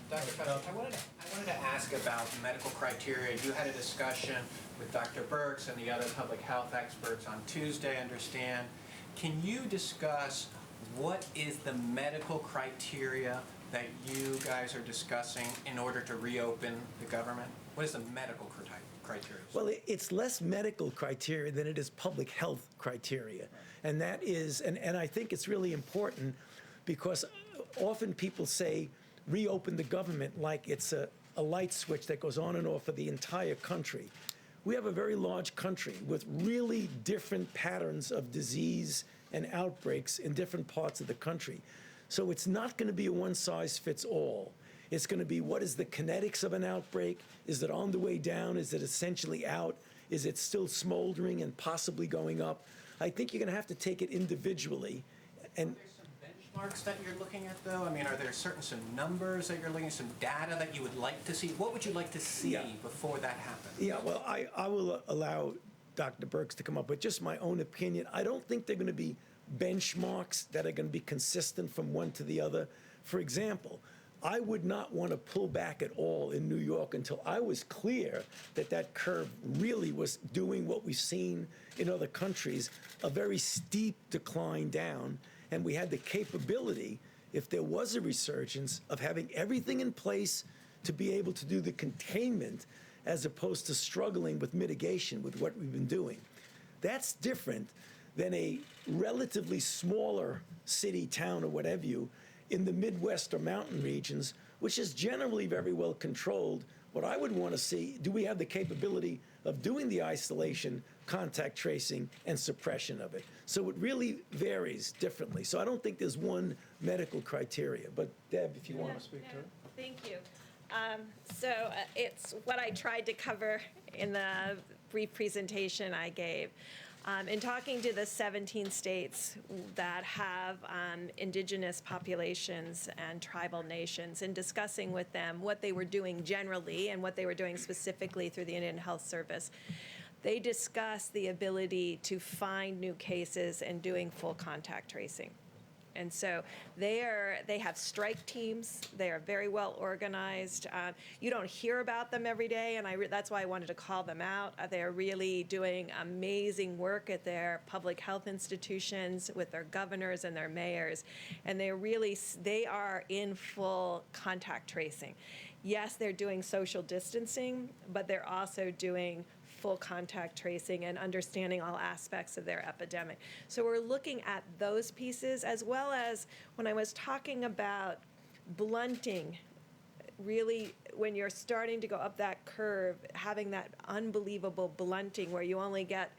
Dr. Fauci, I wanted to ask about medical criteria. You had a discussion with Dr. Birx and the other public health experts on Tuesday, I understand. Can you discuss what is the medical criteria that you guys are discussing in order to reopen the government? What is the medical criteria? Well, it's less medical criteria than it is public health criteria. And that is, and I think it's really important because often people say reopen the government like it's a light switch that goes on and off for the entire country. We have a very large country with really different patterns of disease and outbreaks in different parts of the country. So it's not going to be a one-size-fits-all. It's going to be, what is the kinetics of an outbreak? Is it on the way down? Is it essentially out? Is it still smoldering and possibly going up? I think you're going to have to take it individually. And are there some benchmarks that you're looking at, though? I mean, are there some numbers that you're looking at, some data that you would like to see? What would you like to see before that happens? Yeah, well, I will allow Dr. Birx to come up with just my own opinion. I don't think they're going to be benchmarks that are going to be consistent from one to the other. For example, I would not want to pull back at all in New York until I was clear that that curve really was doing what we've seen in other countries, a very steep decline down, and we had the capability, if there was a resurgence, of having everything in place to be able to do the containment as opposed to struggling with mitigation with what we've been doing. That's different than a relatively smaller city, town, or whatever you, in the Midwest or mountain regions, which is generally very well controlled. What I would want to see, do we have the capability of doing the isolation, contact tracing, and suppression of it? So it really varies differently. So I don't think there's one medical criteria. But Deb, if you want to speak to it. Thank you. It's what I tried to cover in the brief presentation I gave. In talking to the 17 states that have indigenous populations and tribal nations, and discussing with them what they were doing generally and what they were doing specifically through the Indian Health Service, they discussed the ability to find new cases and doing full contact tracing. And so they have strike teams. They are very well organized. You don't hear about them every day, and that's why I wanted to call them out. They're really doing amazing work at their public health institutions with their governors and their mayors, and they are in full contact tracing. Yes, they're doing social distancing, but they're also doing full contact tracing and understanding all aspects of their epidemic. So we're looking at those pieces, as well as when I was talking about blunting, really when you're starting to go up that curve, having that unbelievable blunting where you only get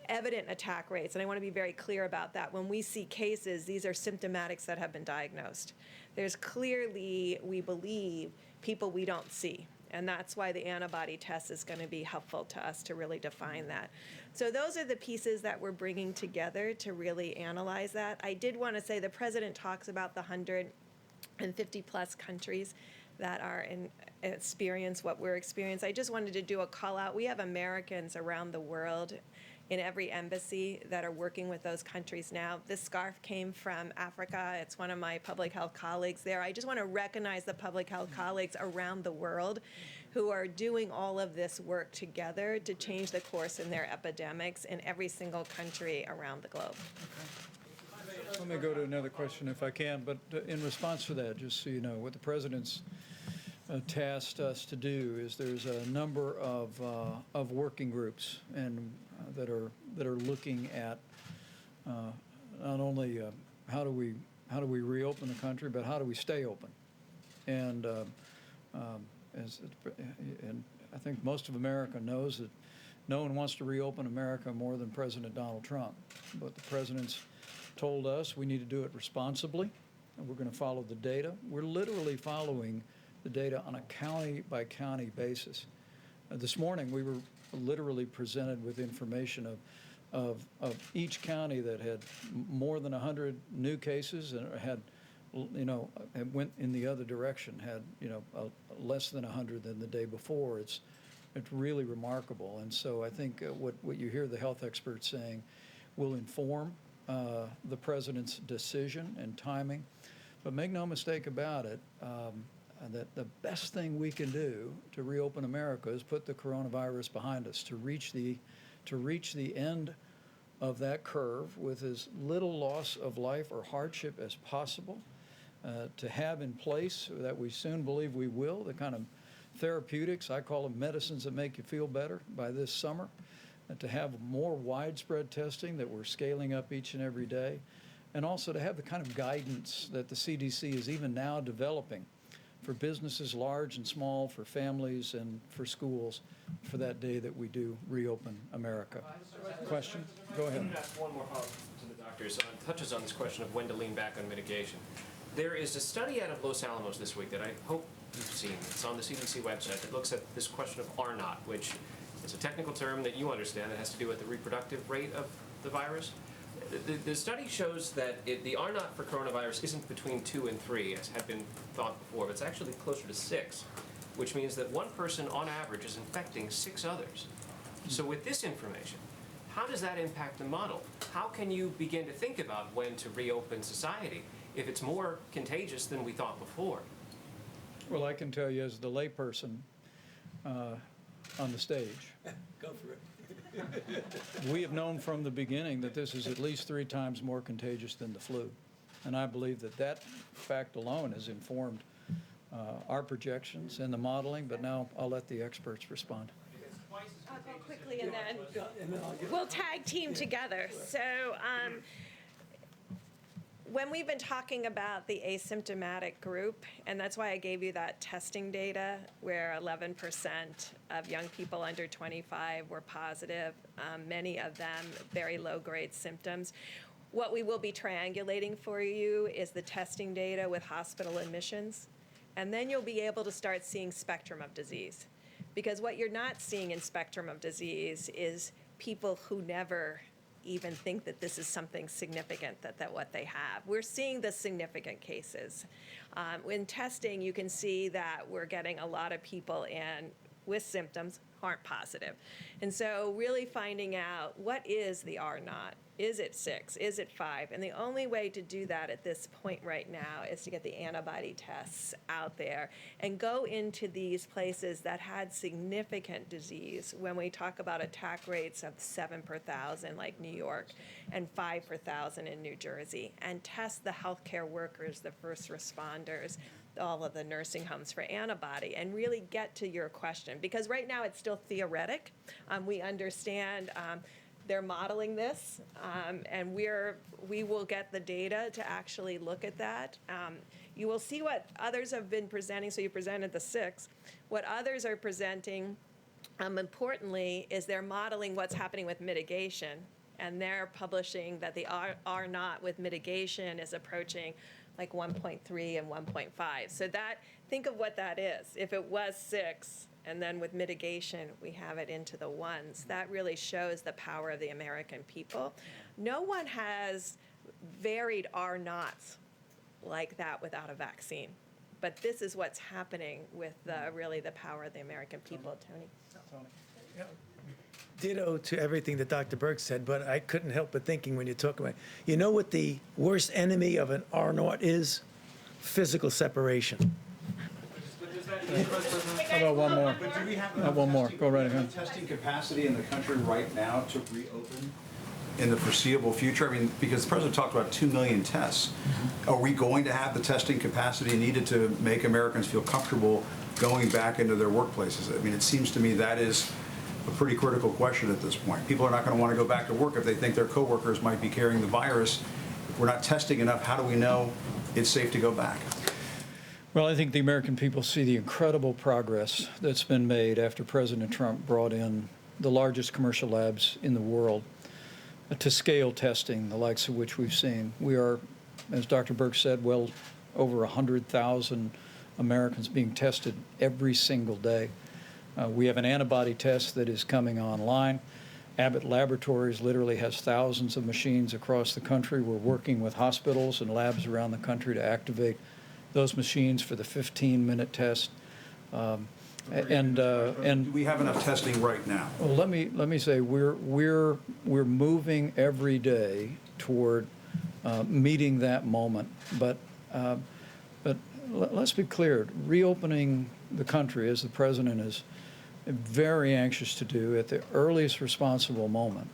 evident attack rates, and I want to be very clear about that. When we see cases, these are symptomatics that have been diagnosed. There's clearly, we believe, people we don't see. And that's why the antibody test is going to be helpful to us to really define that. So those are the pieces that we're bringing together to really analyze that. I did want to say the president talks about the 150 plus countries that are experience what we're experiencing. I just wanted to do a call out. We have Americans around the world in every embassy that are working with those countries now. This scarf came from Africa. It's one of my public health colleagues there. I just want to recognize the public health colleagues around the world who are doing all of this work together to change the course in their epidemics in every single country around the globe. Let me go to another question if I can, but in response to that, just so you know, what the president's tasked us to do is there's a number of working groups and that are looking at not only how do we reopen the country, but how do we stay open, and and I think most of America knows that no one wants to reopen America more than President Donald Trump, but the president's told us we need to do it responsibly, and we're going to follow the data. We're literally following the data on a county-by-county basis. This morning, we were literally presented with information of each county that had more than 100 new cases and had, went in the other direction, had, less than 100 than the day before. It's really remarkable. And so I think what you hear the health experts saying will inform the president's decision and timing. But make no mistake about it, that the best thing we can do to reopen America is put the coronavirus behind us, to reach the end of that curve with as little loss of life or hardship as possible, to have in place that we soon believe we will, the kind of therapeutics, I call them medicines that make you feel better, by this summer, and to have more widespread testing that we're scaling up each and every day, and also to have the kind of guidance that the CDC is even now developing for businesses large and small, for families and for schools, for that day that we do reopen America. Question? Go ahead. I'm going to ask one more follow-up to the doctors. Touches on this question of when to lean back on mitigation. There is a study out of Los Alamos this week that I hope you've seen. It's on the CDC website that looks at this question of R naught, which is a technical term that you understand that has to do with the reproductive rate of the virus. The study shows that the R naught for coronavirus isn't between 2 and 3, as had been thought before, but it's actually closer to 6, which means that one person on average is infecting 6 others. So with this information, how does that impact the model? How can you begin to think about when to reopen society if it's more contagious than we thought before? Well, I can tell you as the layperson on the stage. Go for it. We have known from the beginning that this is at least 3 times more contagious than the flu. And I believe that fact alone has informed our projections and the modeling, but now I'll let the experts respond. I'll go quickly and then we'll tag team together. So when we've been talking about the asymptomatic group, and that's why I gave you that testing data where 11% of young people under 25 were positive, many of them very low-grade symptoms. What we will be triangulating for you is the testing data with hospital admissions, and then you'll be able to start seeing spectrum of disease. Because what you're not seeing in spectrum of disease is people who never even think that this is something significant, that what they have. We're seeing the significant cases. In testing, you can see that we're getting a lot of people in with symptoms who aren't positive. And so really finding out what is the R naught. Is it 6? Is it 5? And the only way to do that at this point right now is to get the antibody tests out there and go into these places that had significant disease. When we talk about attack rates of 7 per 1,000 like New York and 5 per 1,000 in New Jersey, and test the healthcare workers, the first responders, all of the nursing homes for antibody, and really get to your question. Because right now it's still theoretic. We understand they're modeling this, and we will get the data to actually look at that. You will see what others have been presenting. So you presented the 6. What others are presenting, importantly, is they're modeling what's happening with mitigation, and they're publishing that the R naught with mitigation is approaching like 1.3 and 1.5. So that, think of what that is. If it was 6, and then with mitigation, we have it into the 1s. That really shows the power of the American people. No one has varied R naughts like that without a vaccine. But this is what's happening with really the power of the American people, Tony. Ditto to everything that Dr. Burke said, but I couldn't help but thinking when you talk about, you know what the worst enemy of an R naught is? Physical separation. How about one more? But do we have One more. Go right ahead. testing capacity in the country right now to reopen in the foreseeable future? I mean, because the president talked about 2 million tests. Are we going to have the testing capacity needed to make Americans feel comfortable going back into their workplaces? I mean, it seems to me that is a pretty critical question at this point. People are not going to want to go back to work if they think their coworkers might be carrying the virus. If we're not testing enough, how do we know it's safe to go back? Well, I think the American people see the incredible progress that's been made after President Trump brought in the largest commercial labs in the world to scale testing, the likes of which we've seen. We are, as Dr. Burke said, well over 100,000 Americans being tested every single day. We have an antibody test that is coming online. Abbott Laboratories literally has thousands of machines across the country. We're working with hospitals and labs around the country to activate those machines for the 15-minute test. Do we have enough testing right now? Well, let me say we're moving every day toward meeting that moment. But let's be clear: reopening the country, as the president is very anxious to do at the earliest responsible moment,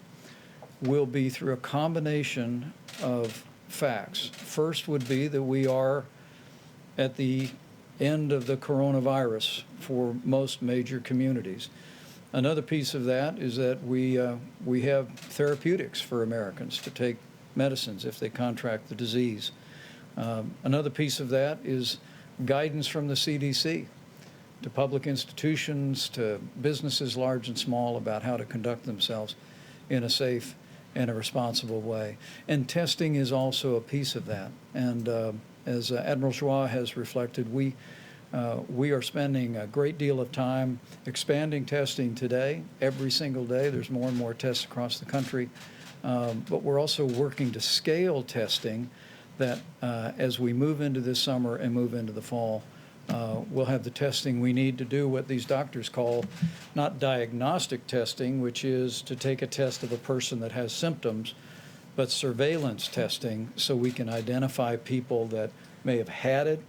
will be through a combination of facts. First would be that we are at the end of the coronavirus for most major communities. Another piece of that is that we have therapeutics for Americans to take medicines if they contract the disease. Another piece of that is guidance from the CDC to public institutions, to businesses large and small, about how to conduct themselves in a safe and a responsible way. And testing is also a piece of that. And as Admiral Joie has reflected, we are spending a great deal of time expanding testing today. Every single day there's more and more tests across the country. But we're also working to scale testing that as we move into this summer and move into the fall, we'll have the testing we need to do what these doctors call not diagnostic testing, which is to take a test of a person that has symptoms, but surveillance testing, so we can identify people that may have had it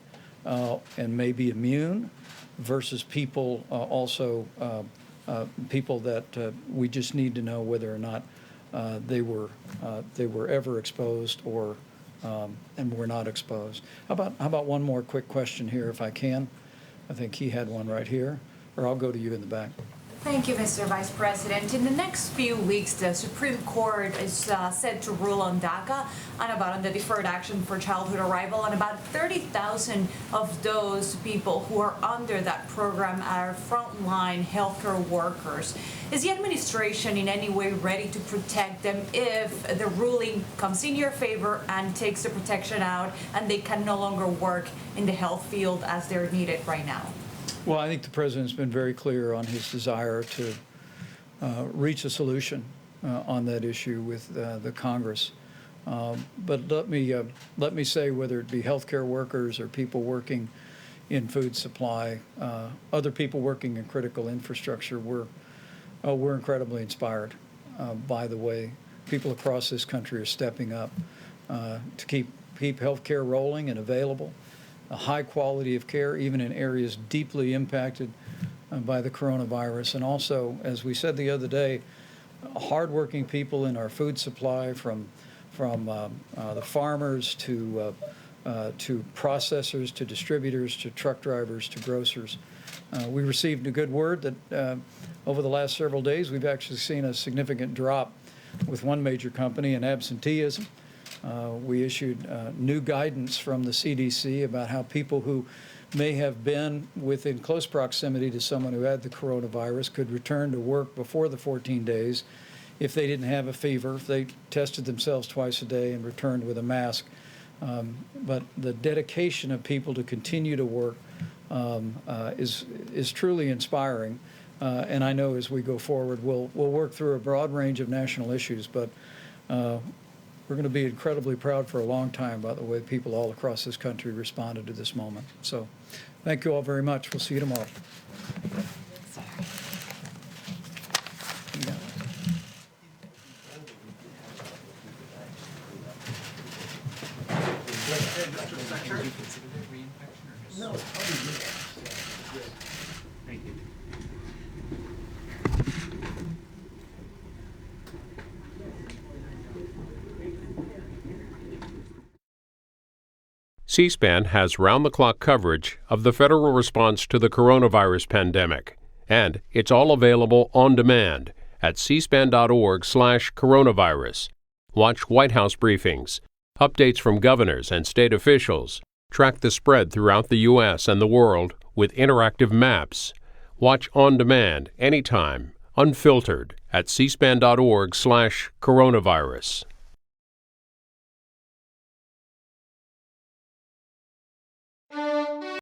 and may be immune versus people people that we just need to know whether or not they were ever exposed or and were not exposed. How about one more quick question here, if I can? I think he had one right here, or I'll go to you in the back. Thank you, Mr. Vice President. In the next few weeks, the Supreme Court is set to rule on DACA and on the Deferred Action for Childhood Arrival, and about 30,000 of those people who are under that program are frontline healthcare workers. Is the administration in any way ready to protect them if the ruling comes in your favor and takes the protection out and they can no longer work in the health field as they're needed right now? Well, I think the president's been very clear on his desire to reach a solution on that issue with the Congress. But let me say, whether it be healthcare workers or people working in food supply, other people working in critical infrastructure, we're incredibly inspired by the way people across this country are stepping up to keep healthcare rolling and available, a high quality of care, even in areas deeply impacted by the coronavirus. And also, as we said the other day, hardworking people in our food supply, from the farmers to processors, to distributors, to truck drivers, to grocers. We received a good word that over the last several days, we've actually seen a significant drop with one major company in absenteeism. We issued new guidance from the CDC about how people who may have been within close proximity to someone who had the coronavirus could return to work before the 14 days if they didn't have a fever, if they tested themselves twice a day and returned with a mask. But the dedication of people to continue to work is truly inspiring. And I know as we go forward, we'll work through a broad range of national issues, but we're going to be incredibly proud for a long time about the way people all across this country responded to this moment. So thank you all very much. We'll see you tomorrow. No, Thank you. C-SPAN has round-the-clock coverage of the federal response to the coronavirus pandemic, and it's all available on demand at cspan.org/coronavirus. Watch White House briefings, updates from governors and state officials, track the spread throughout the U.S. and the world with interactive maps. Watch on demand, anytime, unfiltered at cspan.org/coronavirus.